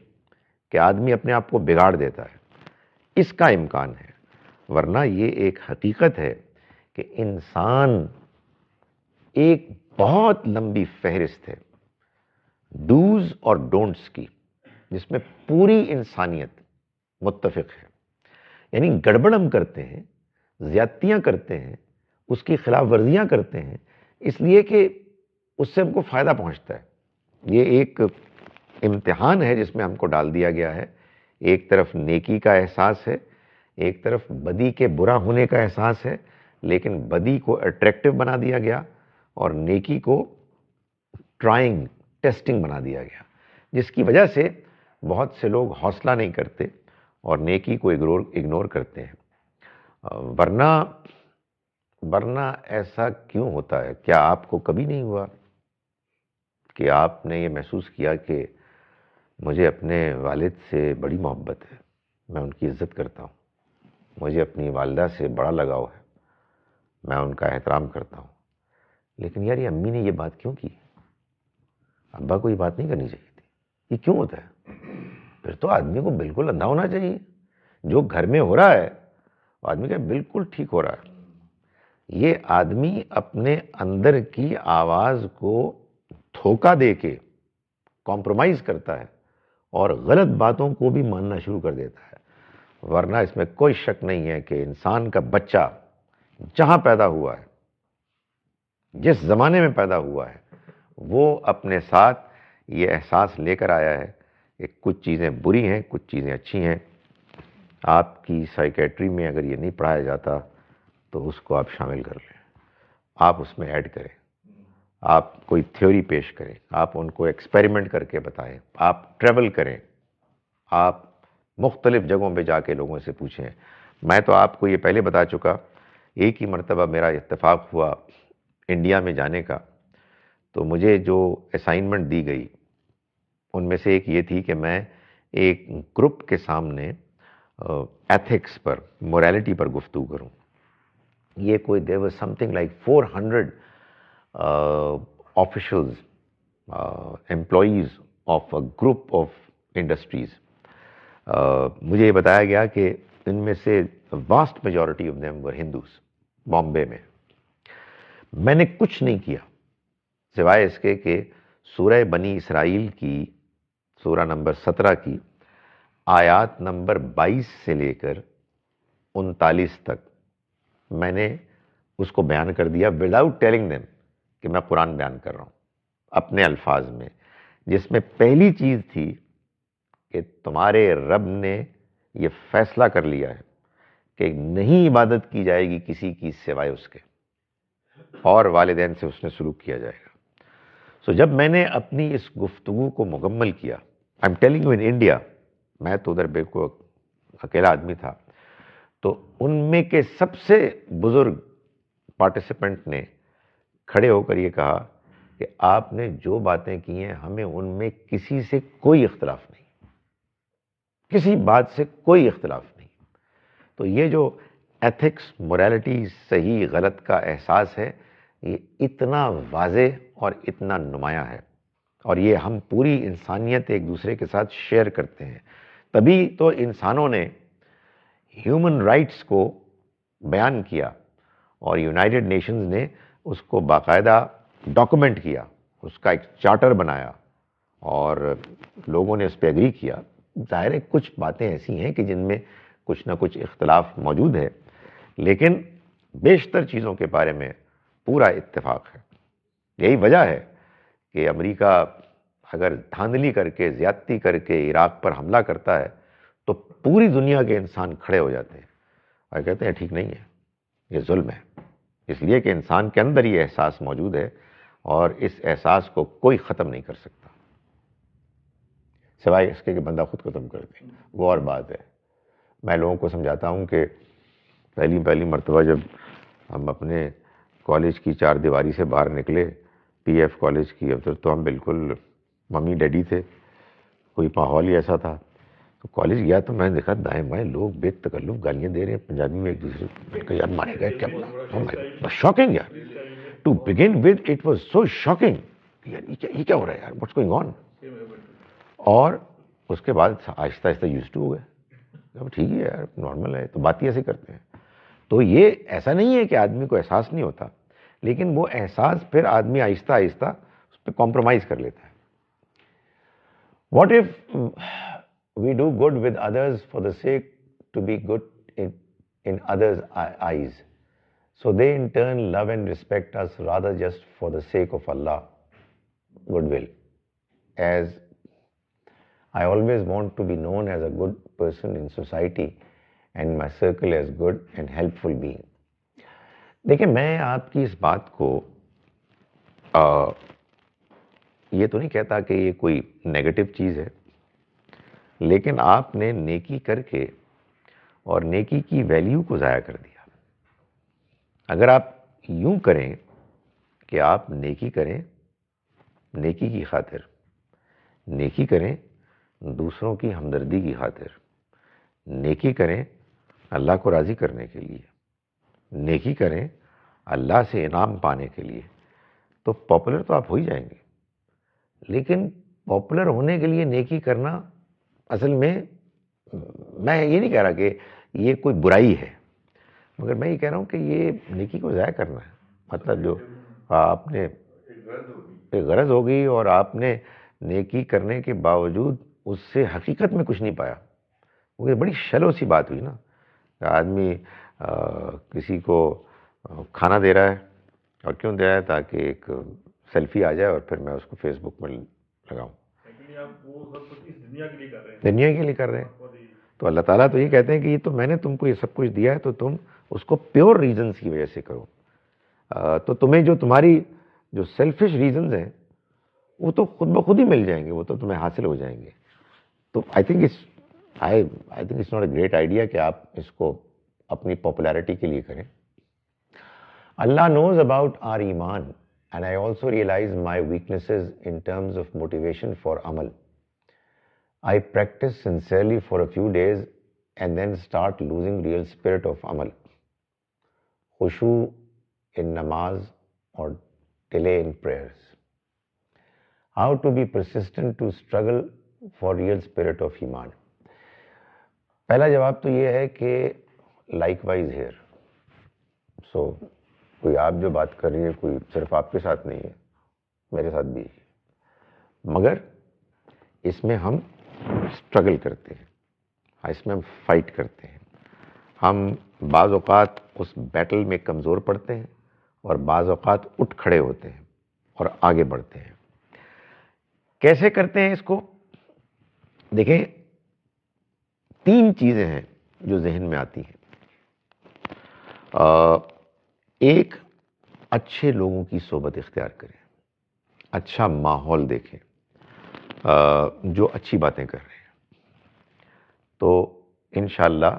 کہ آدمی اپنے آپ کو بگاڑ دیتا ہے. اس کا امکان ہے، ورنہ یہ ایک حقیقت ہے کہ انسان ایک بہت لمبی فہرست ہے ڈوز اور ڈونٹس کی، جس میں پوری انسانیت متفق ہے. یعنی گڑبڑ ہم کرتے ہیں، زیادتیاں کرتے ہیں، اس کی خلاف ورزیاں کرتے ہیں، اس لیے کہ اس سے ہم کو فائدہ پہنچتا ہے. یہ ایک امتحان ہے جس میں ہم کو ڈال دیا گیا ہے. ایک طرف نیکی کا احساس ہے، ایک طرف بدی کے برا ہونے کا احساس ہے، لیکن بدی کو اٹریکٹیو بنا دیا گیا اور نیکی کو ٹرائنگ، ٹیسٹنگ بنا دیا گیا، جس کی وجہ سے بہت سے لوگ حوصلہ نہیں کرتے اور نیکی کو اگنور کرتے ہیں. ورنہ ایسا کیوں ہوتا ہے؟ کیا آپ کو کبھی نہیں ہوا کہ آپ نے یہ محسوس کیا کہ مجھے اپنے والد سے بڑی محبت ہے، میں ان کی عزت کرتا ہوں، مجھے اپنی والدہ سے بڑا لگاؤ ہے، میں ان کا احترام کرتا ہوں، لیکن یار یہ امی نے یہ بات کیوں کی؟ ابا کو یہ بات نہیں کرنی چاہیے تھی. یہ کیوں ہوتا ہے؟ پھر تو آدمی کو بالکل اندھا ہونا چاہیے. جو گھر میں ہو رہا ہے وہ آدمی کا بالکل ٹھیک ہو رہا ہے. یہ آدمی اپنے اندر کی آواز کو دھوکہ دے کے کمپرومائز کرتا ہے اور غلط باتوں کو بھی ماننا شروع کر دیتا ہے. ورنہ اس میں کوئی شک نہیں ہے کہ انسان کا بچہ جہاں پیدا ہوا ہے، جس زمانے میں پیدا ہوا ہے، وہ اپنے ساتھ یہ احساس لے کر آیا ہے کہ کچھ چیزیں بری ہیں، کچھ چیزیں اچھی ہیں. آپ کی سائیکیٹری میں اگر یہ نہیں پڑھایا جاتا تو اس کو آپ شامل کر لیں، آپ اس میں ایڈ کریں، آپ کوئی تھیوری پیش کریں، آپ ان کو ایکسپیریمنٹ کر کے بتائیں، آپ ٹریول کریں، آپ مختلف جگہوں پہ جا کے لوگوں سے پوچھیں. میں تو آپ کو یہ پہلے بتا چکا، ایک ہی مرتبہ میرا اتفاق ہوا انڈیا میں جانے کا، تو مجھے جو اسائنمنٹ دی گئی ان میں سے ایک یہ تھی کہ میں ایک گروپ کے سامنے ایتھکس پر، موریلٹی پر گفتگو کروں. یہ کوئی there was something like 400 officials, employees of a group of industries. مجھے یہ بتایا گیا کہ ان میں سے vast majority of them were Hindus. Bombay میں میں نے کچھ نہیں کیا سوائے اس کے کہ سورہ بنی اسرائیل کی سورہ نمبر 17 کی آیات نمبر 22 سے لے کر 39 تک میں نے اس کو بیان کر دیا وداؤٹ ٹیلنگ دیم کہ میں قرآن بیان کر رہا ہوں اپنے الفاظ میں، جس میں پہلی چیز تھی کہ تمہارے رب نے یہ فیصلہ کر لیا ہے کہ نہیں عبادت کی جائے گی کسی کی سوائے اس کے، اور والدین سے اس نے سلوک کیا جائے گا. سو جب میں نے اپنی اس گفتگو کو مکمل کیا، I am telling you in India, میں تو ادھر بالکل اکیلا آدمی تھا، تو ان میں کے سب سے بزرگ پارٹیسپینٹ نے کھڑے ہو کر یہ کہا کہ آپ نے جو باتیں کی ہیں ہمیں ان میں کسی سے کوئی اختلاف نہیں، کسی بات سے کوئی اختلاف نہیں. تو یہ جو ایتھکس، موریلٹی، صحیح غلط کا احساس ہے، یہ اتنا واضح اور اتنا نمایاں ہے، اور یہ ہم پوری انسانیت ایک دوسرے کے ساتھ شیئر کرتے ہیں. تبھی تو انسانوں نے ہیومن رائٹس کو بیان کیا اور یونائٹڈ نیشنز نے اس کو باقاعدہ ڈاکومنٹ کیا، اس کا ایک چارٹر بنایا اور لوگوں نے اس پہ ایگری کیا. ظاہر ہے کچھ باتیں ایسی ہیں کہ جن میں کچھ نہ کچھ اختلاف موجود ہے، لیکن بیشتر چیزوں کے بارے میں پورا اتفاق ہے. یہی وجہ ہے کہ امریکہ اگر دھاندلی کر کے زیادتی کر کے عراق پر حملہ کرتا ہے تو پوری دنیا کے انسان کھڑے ہو جاتے ہیں اور کہتے ہیں ٹھیک نہیں ہے، یہ ظلم ہے. اس لیے کہ انسان کے اندر یہ احساس موجود ہے اور اس احساس کو کوئی ختم نہیں کر سکتا سوائے اس کے کہ بندہ خود ختم کر دے. وہ اور بات ہے. میں لوگوں کو سمجھاتا ہوں کہ پہلی مرتبہ جب ہم اپنے کالج کی چار دیواری سے باہر نکلے، پی ایف کالج کی، اب تو ہم بالکل ممی ڈیڈی تھے، کوئی ماحول ہی ایسا تھا. تو کالج گیا تو میں نے دیکھا دائیں بائیں لوگ بے تکلف گالیاں دے رہے ہیں پنجابی میں ایک دوسرے کو. یار مارے گئے کیا شاکنگ یار. To begin with it was so shocking. یہ کیا ہو رہا ہے یار، واٹس گوئنگ آن. اور اس کے بعد آہستہ آہستہ یوز ٹو ہو گئے. اب ٹھیک ہے یار، نارمل ہے، تو بات ہی ایسے کرتے ہیں. تو یہ ایسا نہیں ہے کہ آدمی کو احساس نہیں ہوتا، لیکن وہ احساس پھر آدمی آہستہ آہستہ اس پہ کمپرومائز کر لیتا ہے. What if we do good with others for the sake to be good in others eyes, so they in turn love and respect us rather just for the sake of Allah goodwill. As I always want to be known as a good person in society and my circle as good and helpful being. دیکھیں میں آپ کی اس بات کو یہ تو نہیں کہتا کہ یہ کوئی نیگیٹو چیز ہے، لیکن آپ نے نیکی کر کے اور نیکی کی ویلیو کو ضائع کر دیا. اگر آپ یوں کریں کہ آپ نیکی کریں نیکی کی خاطر، نیکی کریں دوسروں کی ہمدردی کی خاطر، نیکی کریں اللہ کو راضی کرنے کے لیے، نیکی کریں اللہ سے انعام پانے کے لیے، تو پاپولر تو آپ ہو ہی جائیں گے. لیکن پاپولر ہونے کے لیے نیکی کرنا اصل میں یہ نہیں کہہ رہا کہ یہ کوئی برائی ہے، مگر میں یہ کہہ رہا ہوں کہ یہ نیکی کو ضائع کرنا ہے. مطلب جو آپ نے ایک غرض ہو گئی اور آپ نے نیکی کرنے کے باوجود اس سے حقیقت میں کچھ نہیں پایا. وہ بڑی شلو سی بات ہوئی نا. آدمی کسی کو کھانا دے رہا ہے، اور کیوں دے رہا ہے؟ تاکہ ایک سیلفی آ جائے اور پھر میں اس کو فیس بک میں لگاؤں. دنیا کے لیے کر رہے ہیں. تو اللہ تعالیٰ تو یہ کہتے ہیں کہ یہ تو میں نے تم کو یہ سب کچھ دیا ہے تو تم اس کو پیور ریزنز کی وجہ سے کرو. تو تمہیں جو تمہاری جو سیلفش ریزنز ہیں وہ تو خود بخود ہی مل جائیں گے، وہ تو تمہیں حاصل ہو جائیں گے. تو I think it's not a great idea کہ آپ اس کو اپنی پاپولیرٹی کے لیے کریں. Allah knows about our iman and I also realize my weaknesses in terms of motivation for amal. I practice sincerely for a few days and then start losing real spirit of amal. Khushu in namaz or delay in prayers. How to be persistent to struggle for real spirit of iman. پہلا جواب تو یہ ہے کہ likewise here. So کوئی آپ جو بات کر رہی ہے کوئی صرف آپ کے ساتھ نہیں ہے، میرے ساتھ بھی ہے. مگر اس میں ہم اسٹرگل کرتے ہیں، اس میں ہم فائٹ کرتے ہیں. ہم بعض اوقات اس بیٹل میں کمزور پڑتے ہیں اور بعض اوقات اٹھ کھڑے ہوتے ہیں اور آگے بڑھتے ہیں. کیسے کرتے ہیں اس کو؟ دیکھیں 3 چیزیں ہیں جو ذہن میں آتی ہیں. ایک، اچھے لوگوں کی صحبت اختیار کریں، اچھا ماحول دیکھیں جو اچھی باتیں کر رہے ہیں، تو انشاءاللہ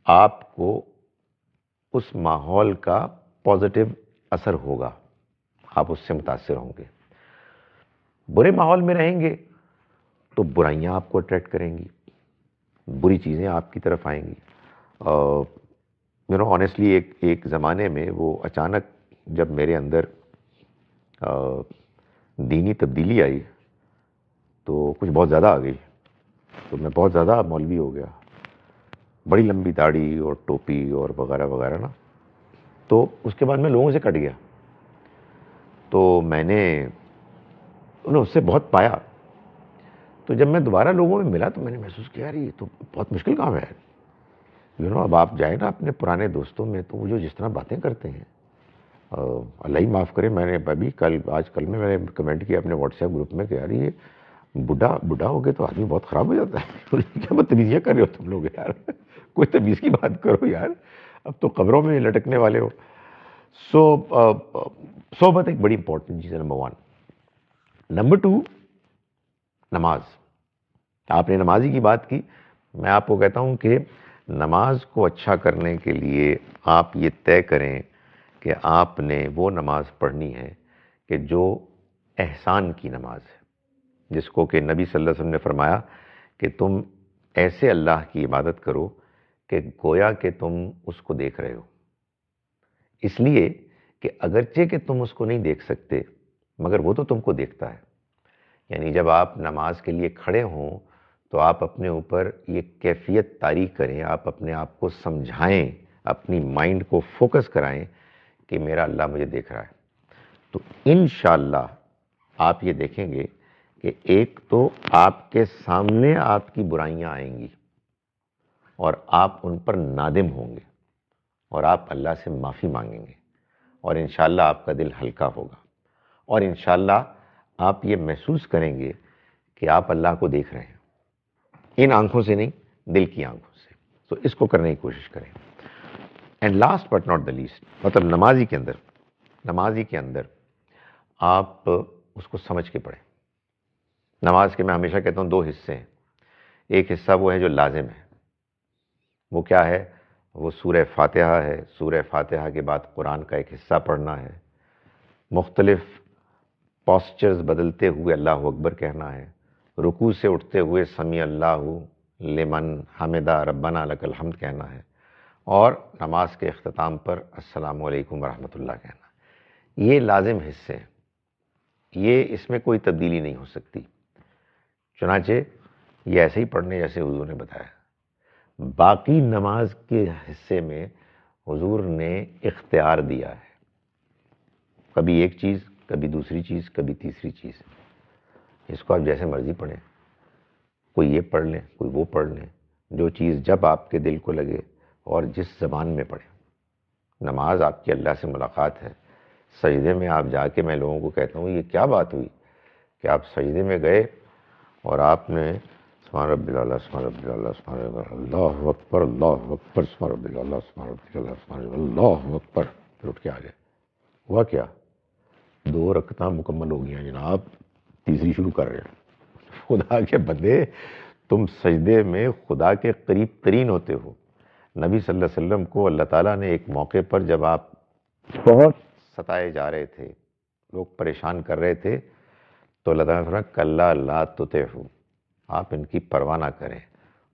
آپ کو اس ماحول کا پازیٹیو اثر ہوگا، آپ اس سے متاثر ہوں گے. برے ماحول میں رہیں گے تو برائیاں آپ کو اٹریکٹ کریں گی، بری چیزیں آپ کی طرف آئیں گی. آنیسٹلی ایک زمانے میں وہ اچانک جب میرے اندر دینی تبدیلی آئی تو کچھ بہت زیادہ آ گئی. تو میں بہت زیادہ مولوی ہو گیا، بڑی لمبی داڑھی اور ٹوپی اور وغیرہ وغیرہ نا. تو اس کے بعد میں لوگوں سے کٹ گیا. تو میں نے اس سے بہت پایا. تو جب میں دوبارہ لوگوں میں ملا تو میں نے محسوس کیا یار یہ تو بہت مشکل کام ہے. اب آپ جائیں نا اپنے پرانے دوستوں میں تو وہ جو جس طرح باتیں کرتے ہیں، اللہ ہی معاف کرے، میں نے ابھی آج کل میں نے کمنٹ کیا اپنے واٹس ایپ گروپ میں کہ یار یہ بڈھا ہو گئے تو آدمی بہت خراب ہو جاتا ہے. کیا بدتمیزیاں کر رہے ہو تم لوگ یار، کوئی تمیز کی بات کرو یار، اب تو قبروں میں لٹکنے والے ہو. صحبت ایک بڑی امپورٹنٹ چیز ہے، نمبر 1. نمبر 2، نماز. آپ نے نمازی کی بات کی. میں آپ کو کہتا ہوں کہ نماز کو اچھا کرنے کے لیے آپ یہ طے کریں کہ آپ نے وہ نماز پڑھنی ہے کہ جو احسان کی نماز ہے، جس کو کہ نبی صلی اللہ علیہ وسلم نے فرمایا کہ تم ایسے اللہ کی عبادت کرو کہ گویا کہ تم اس کو دیکھ رہے ہو. اس لیے کہ اگرچہ کہ تم اس کو نہیں دیکھ سکتے مگر وہ تو تم کو دیکھتا ہے. یعنی جب آپ نماز کے لیے کھڑے ہوں تو آپ اپنے اوپر یہ کیفیت طاری کریں، آپ اپنے آپ کو سمجھائیں، اپنی مائنڈ کو فوکس کرائیں کہ میرا اللہ مجھے دیکھ رہا ہے. تو انشاءاللہ آپ یہ دیکھیں گے کہ ایک تو آپ کے سامنے آپ کی برائیاں آئیں گی اور آپ ان پر نادم ہوں گے اور آپ اللہ سے معافی مانگیں گے، اور انشاءاللہ آپ کا دل ہلکا ہوگا، اور انشاءاللہ آپ یہ محسوس کریں گے کہ آپ اللہ کو دیکھ رہے ہیں، ان آنکھوں سے نہیں، دل کی آنکھوں سے. تو اس کو کرنے کی کوشش کریں. And last but not the least, مطلب نمازی کے اندر آپ اس کو سمجھ کے پڑھیں. نماز کے میں ہمیشہ کہتا ہوں 2 حصے ہیں. ایک حصہ وہ ہے جو لازم ہے. وہ کیا ہے؟ وہ سورہ فاتحہ ہے. سورہ فاتحہ کے بعد قرآن کا ایک حصہ پڑھنا ہے، مختلف پاسچرز بدلتے ہوئے اللہ اکبر کہنا ہے، رکوع سے اٹھتے ہوئے سمیع اللہ لمن حمدہ ربنا لک الحمد کہنا ہے، اور نماز کے اختتام پر السلام علیکم ورحمۃ اللہ کہنا. یہ لازم حصے ہیں، یہ اس میں کوئی تبدیلی نہیں ہو سکتی. چنانچہ یہ ایسے ہی پڑھنے جیسے حضور نے بتایا. باقی نماز کے حصے میں حضور نے اختیار دیا ہے، کبھی ایک چیز، کبھی دوسری چیز، کبھی تیسری چیز. اس کو آپ جیسے مرضی پڑھیں، کوئی یہ پڑھ لیں، کوئی وہ پڑھ لیں، جو چیز جب آپ کے دل کو لگے اور جس زبان میں پڑھیں. نماز آپ کی اللہ سے ملاقات ہے. سجدے میں آپ جا کے، میں لوگوں کو کہتا ہوں یہ کیا بات ہوئی کہ آپ سجدے میں گئے اور آپ نے سبحان رب الاعلیٰ، سبحان رب الاعلیٰ، سبحان رب الاعلیٰ، اللہ اکبر، اللہ اکبر، سبحان رب الاعلیٰ، سبحان رب الاعلیٰ، سبحان رب الاعلیٰ، اللہ اکبر، پھر اٹھ کے آ گئے. ہوا کیا؟ 2 رکعتیں مکمل ہو گئی ہیں جناب، تیسری شروع کر رہے ہیں. خدا کے بندے، تم سجدے میں خدا کے قریب ترین ہوتے ہو. نبی صلی اللہ علیہ وسلم کو اللہ تعالیٰ نے ایک موقع پر جب آپ بہت ستائے جا رہے تھے، لوگ پریشان کر رہے تھے، تو اللہ تعالیٰ نے فرمایا کلا لا تطعہ، آپ ان کی پرواہ نہ کریں،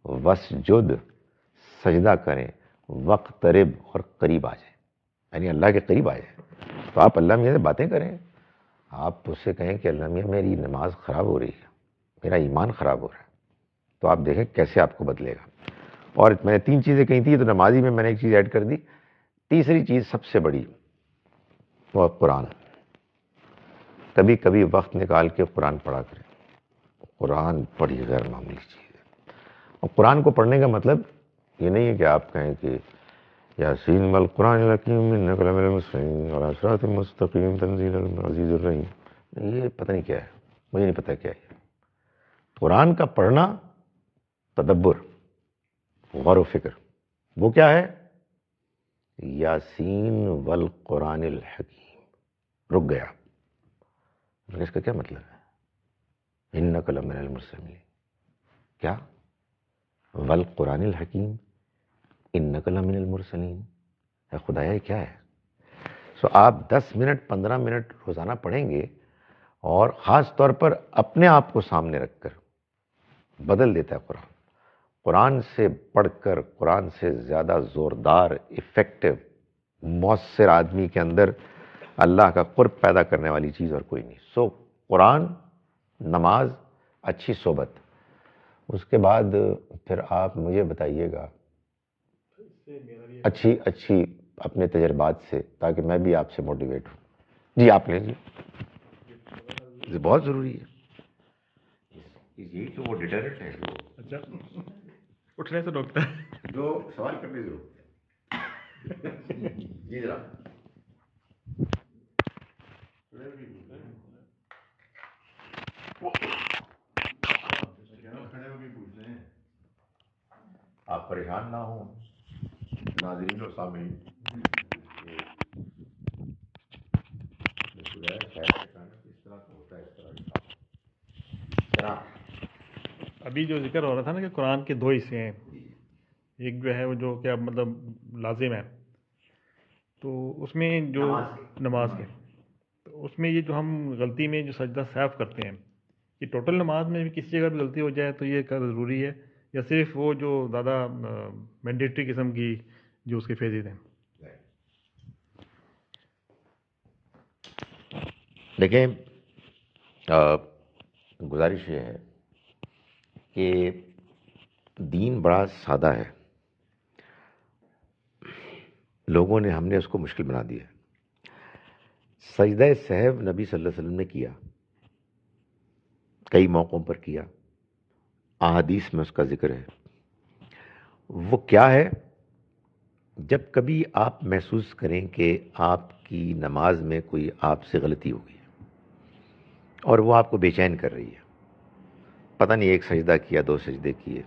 وسجد، سجدہ کریں، وقترب، اور قریب آ جائیں، یعنی اللہ کے قریب آ جائیں. تو آپ اللہ میاں سے باتیں کریں، آپ اس سے کہیں کہ اللہ میاں میری نماز خراب ہو رہی ہے، میرا ایمان خراب ہو رہا ہے. تو آپ دیکھیں کیسے آپ کو بدلے گا. اور میں نے 3 چیزیں کہی تھی، تو نمازی میں نے ایک چیز ایڈ کر دی. تیسری چیز سب سے بڑی، وہ قرآن. کبھی کبھی وقت نکال کے قرآن پڑھا کریں. قرآن بڑی غیر معمولی چیز ہے. اور قرآن کو پڑھنے کا مطلب یہ نہیں ہے کہ آپ کہیں کہ یاسین والقرآن الحکیم انک لمن المرسلین علی صراط مستقیم تنزیل العزیز الرحیم. یہ پتہ نہیں کیا ہے، مجھے نہیں پتہ کیا ہے. قرآن کا پڑھنا تدبر، غور و فکر. وہ کیا ہے؟ یاسین والقرآن الحکیم. رک گیا، اس کا کیا مطلب ہے؟ انک لمن المرسلین، کیا؟ والقرآن الحکیم انک لمن المرسلین. اے خدایا کیا ہے؟ سو آپ 10 منٹ 15 منٹ روزانہ پڑھیں گے، اور خاص طور پر اپنے آپ کو سامنے رکھ کر بدل دیتا ہے قرآن. قرآن سے پڑھ کر، قرآن سے زیادہ زوردار، ایفیکٹو، مؤثر آدمی کے اندر اللہ کا قرب پیدا کرنے والی چیز اور کوئی نہیں. سو قرآن، نماز، اچھی صحبت. اس کے بعد پھر آپ مجھے بتائیے گا اچھی اچھی اپنے تجربات سے، تاکہ میں بھی آپ سے موٹیویٹ ہوں. جی آپ لیں. جی بہت ضروری ہے. یہی تو وہ ڈیٹرنٹ ہے اچھا اٹھنے سے روکتا ہے جو سوال کرنے ضرور. جی جناب. آپ پریشان نہ ہوں ناظرین اور سامعین. اس طرح کا ہوتا ہے، اس طرح ابھی جو ذکر ہو رہا تھا نا کہ قرآن کے 2 حصے ہیں، ایک جو ہے وہ جو کیا مطلب لازم ہے، تو اس میں جو نماز کے، تو اس میں یہ جو ہم غلطی میں جو سجدہ سہو کرتے ہیں، یہ ٹوٹل نماز میں بھی کسی جگہ بھی غلطی ہو جائے تو یہ کیا ضروری ہے، یا صرف وہ جو زیادہ مینڈیٹری قسم کی جو اس کے فیزز ہیں؟ دیکھیں، گزارش یہ ہے کہ دین بڑا سادہ ہے، لوگوں نے ہم نے اس کو مشکل بنا دیا. سجدہ سہو نبی صلی اللہ علیہ وسلم نے کیا، کئی موقعوں پر کیا، احادیث میں اس کا ذکر ہے. وہ کیا ہے؟ جب کبھی آپ محسوس کریں کہ آپ کی نماز میں کوئی آپ سے غلطی ہو گئی اور وہ آپ کو بے چین کر رہی ہے، پتہ نہیں ایک سجدہ کیا، 2 سجدے کیے،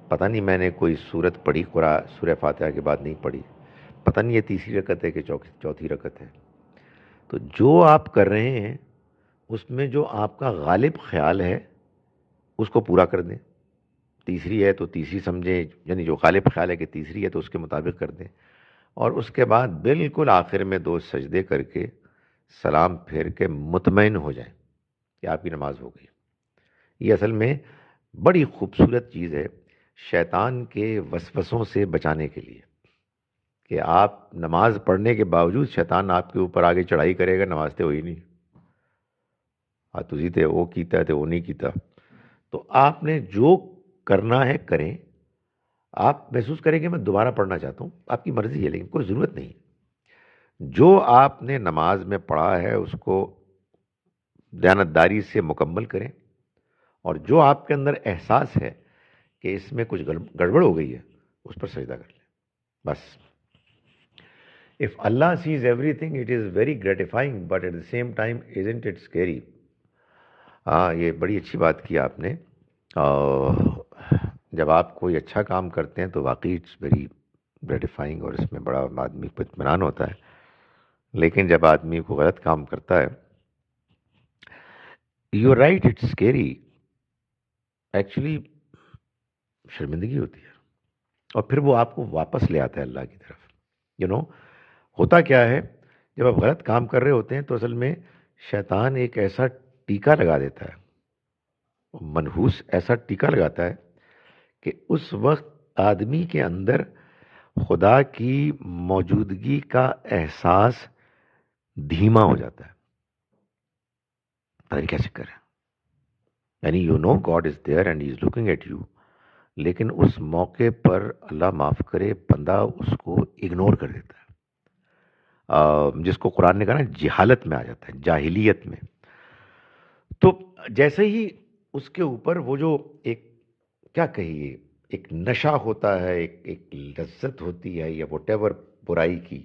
پتہ نہیں میں نے کوئی سورت پڑھی، سورہ فاتحہ کے بعد نہیں پڑھی، پتہ نہیں یہ تیسری رکعت ہے کہ چوتھی رکعت ہے. تو جو آپ کر رہے ہیں اس میں جو آپ کا غالب خیال ہے اس کو پورا کر دیں. تیسری ہے تو تیسری سمجھیں، یعنی جو غالب خیال ہے کہ تیسری ہے تو اس کے مطابق کر دیں، اور اس کے بعد بالکل آخر میں 2 سجدے کر کے سلام پھیر کے مطمئن ہو جائیں کہ آپ کی نماز ہو گئی. یہ اصل میں بڑی خوبصورت چیز ہے شیطان کے وسوسوں سے بچانے کے لیے، کہ آپ نماز پڑھنے کے باوجود شیطان آپ کے اوپر آگے چڑھائی کرے گا، نماز تے ہوئی نہیں، تجھی تے وہ کیتا ہے تے وہ نہیں کیتا. تو آپ نے جو کرنا ہے کریں. آپ محسوس کریں کہ میں دوبارہ پڑھنا چاہتا ہوں، آپ کی مرضی ہے، لیکن کوئی ضرورت نہیں. جو آپ نے نماز میں پڑھا ہے اس کو دیانتداری سے مکمل کریں، اور جو آپ کے اندر احساس ہے کہ اس میں کچھ گڑبڑ ہو گئی ہے اس پر سجدہ کر لیں بس. If Allah sees everything, it is very gratifying, but at the same time, isn't it scary? یہ بڑی اچھی بات کی آپ نے. جب آپ کوئی اچھا کام کرتے ہیں تو واقعی اٹس ویری گریٹیفائنگ، اور اس میں بڑا آدمی کو اطمینان ہوتا ہے. لیکن جب آدمی کو غلط کام کرتا ہے، you right, it's scary. Actually شرمندگی ہوتی ہے، اور پھر وہ آپ کو واپس لے آتا ہے اللہ کی طرف. ہوتا کیا ہے، جب آپ غلط کام کر رہے ہوتے ہیں تو اصل میں شیطان ایک ایسا ٹیکا لگا دیتا ہے، منحوس ایسا ٹیکا لگاتا ہے کہ اس وقت آدمی کے اندر خدا کی موجودگی کا احساس دھیما ہو جاتا ہے. پتہ نہیں کیسے کریں، یعنی God is there and he is looking at you, لیکن اس موقع پر اللہ معاف کرے بندہ اس کو اگنور کر دیتا ہے، جس کو قرآن نے کہا نا جہالت میں آ جاتا ہے، جاہلیت میں. تو جیسے ہی اس کے اوپر وہ جو ایک کیا کہیے ایک نشہ ہوتا ہے، ایک لذت ہوتی ہے یا واٹ ایور برائی کی،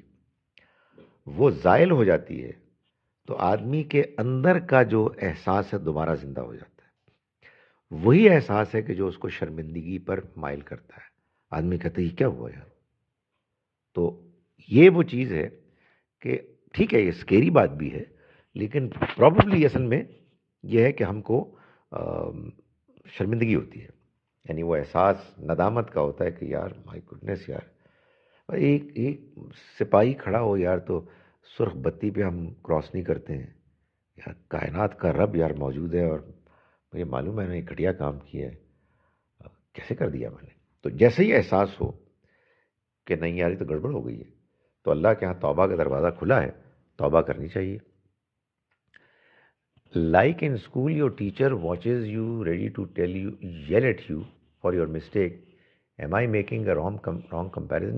وہ زائل ہو جاتی ہے تو آدمی کے اندر کا جو احساس ہے دوبارہ زندہ ہو جاتا ہے. وہی احساس ہے کہ جو اس کو شرمندگی پر مائل کرتا ہے. آدمی کہتا ہے یہ کیا ہوا یار. تو یہ وہ چیز ہے کہ ٹھیک ہے، یہ اسکیری بات بھی ہے، لیکن پرابیبلی اصل میں یہ ہے کہ ہم کو شرمندگی ہوتی ہے، یعنی وہ احساس ندامت کا ہوتا ہے کہ یار مائی گڈنس یار، ایک سپاہی کھڑا ہو یار تو سرخ بتی پہ ہم کراس نہیں کرتے ہیں یار. کائنات کا رب یار موجود ہے اور مجھے معلوم ہے میں نے ایک گھٹیا کام کیا ہے، کیسے کر دیا میں نے. تو جیسے ہی احساس ہو کہ نہیں یار یہ تو گڑبڑ ہو گئی ہے، تو اللہ کے ہاں توبہ کا دروازہ کھلا ہے، توبہ کرنی چاہیے. Like in school, your teacher watches you, ready to tell you, yell at you for your mistake. Am I making a wrong comparison?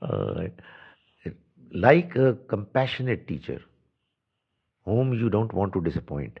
Uh, like a compassionate teacher whom you don't want to disappoint.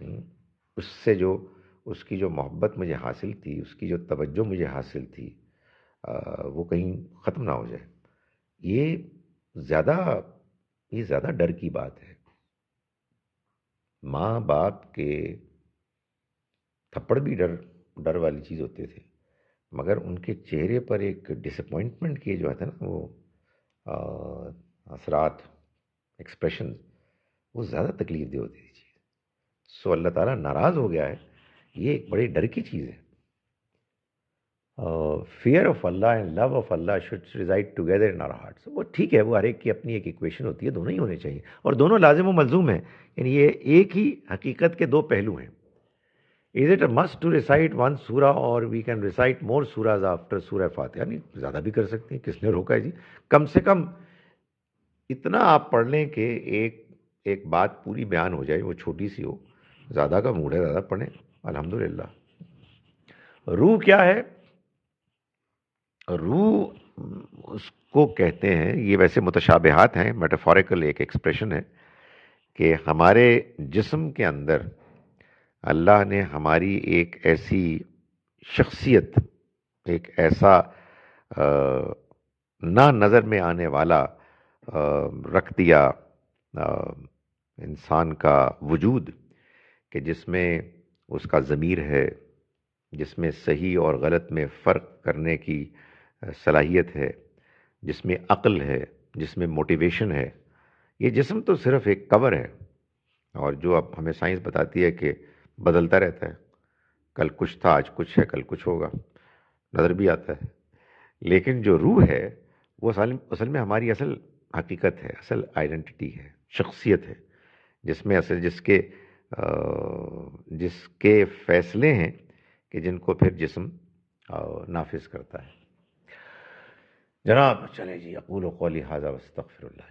اس سے جو اس کی جو محبت مجھے حاصل تھی، اس کی جو توجہ مجھے حاصل تھی، وہ کہیں ختم نہ ہو جائے. یہ زیادہ یہ زیادہ ڈر کی بات ہے. ماں باپ کے تھپڑ بھی ڈر والی چیز ہوتے تھے، مگر ان کے چہرے پر ایک ڈس اپوائنٹمنٹ کے جو ہے نا وہ اثرات، ایکسپریشن، وہ زیادہ تکلیف دہ ہوتی تھی چیز. سو اللہ تعالیٰ ناراض ہو گیا ہے، یہ ایک بڑی ڈر کی چیز ہے. Fear of Allah and love of Allah should reside together in our hearts. وہ ٹھیک ہے، وہ ہر ایک کی اپنی ایک ایکویشن ہوتی ہے، دونوں ہی ہونے چاہیے اور دونوں لازم و ملزوم ہیں. یعنی یہ ایک ہی حقیقت کے دو پہلو ہیں. Is it a must to recite one سورہ اور we can recite more surahs after سورہ فاتحہ؟ یعنی زیادہ بھی کر سکتے ہیں، کس نے روکا ہے جی؟ کم سے کم اتنا آپ پڑھ لیں کہ ایک بات پوری بیان ہو جائے، وہ چھوٹی سی ہو. زیادہ کا موڈ ہے، زیادہ پڑھیں الحمدللہ. روح کیا ہے؟ روح اس کو کہتے ہیں، یہ ویسے متشابہات ہیں، میٹافوریکل ایک ایکسپریشن ہے کہ ہمارے جسم کے اندر اللہ نے ہماری ایک ایسی شخصیت، ایک ایسا نہ نظر میں آنے والا رکھ دیا انسان کا وجود، کہ جس میں اس کا ضمیر ہے، جس میں صحیح اور غلط میں فرق کرنے کی صلاحیت ہے، جس میں عقل ہے، جس میں موٹیویشن ہے. یہ جسم تو صرف ایک کور ہے، اور جو اب ہمیں سائنس بتاتی ہے کہ بدلتا رہتا ہے. کل کچھ تھا، آج کچھ ہے، کل کچھ ہوگا، نظر بھی آتا ہے. لیکن جو روح ہے وہ اصل میں ہماری اصل حقیقت ہے، اصل آئیڈینٹی ہے، شخصیت ہے، جس میں اصل جس کے فیصلے ہیں کہ جن کو پھر جسم نافذ کرتا ہے. جناب چلے جی، اقول قولی ھذا واستغفر اللہ.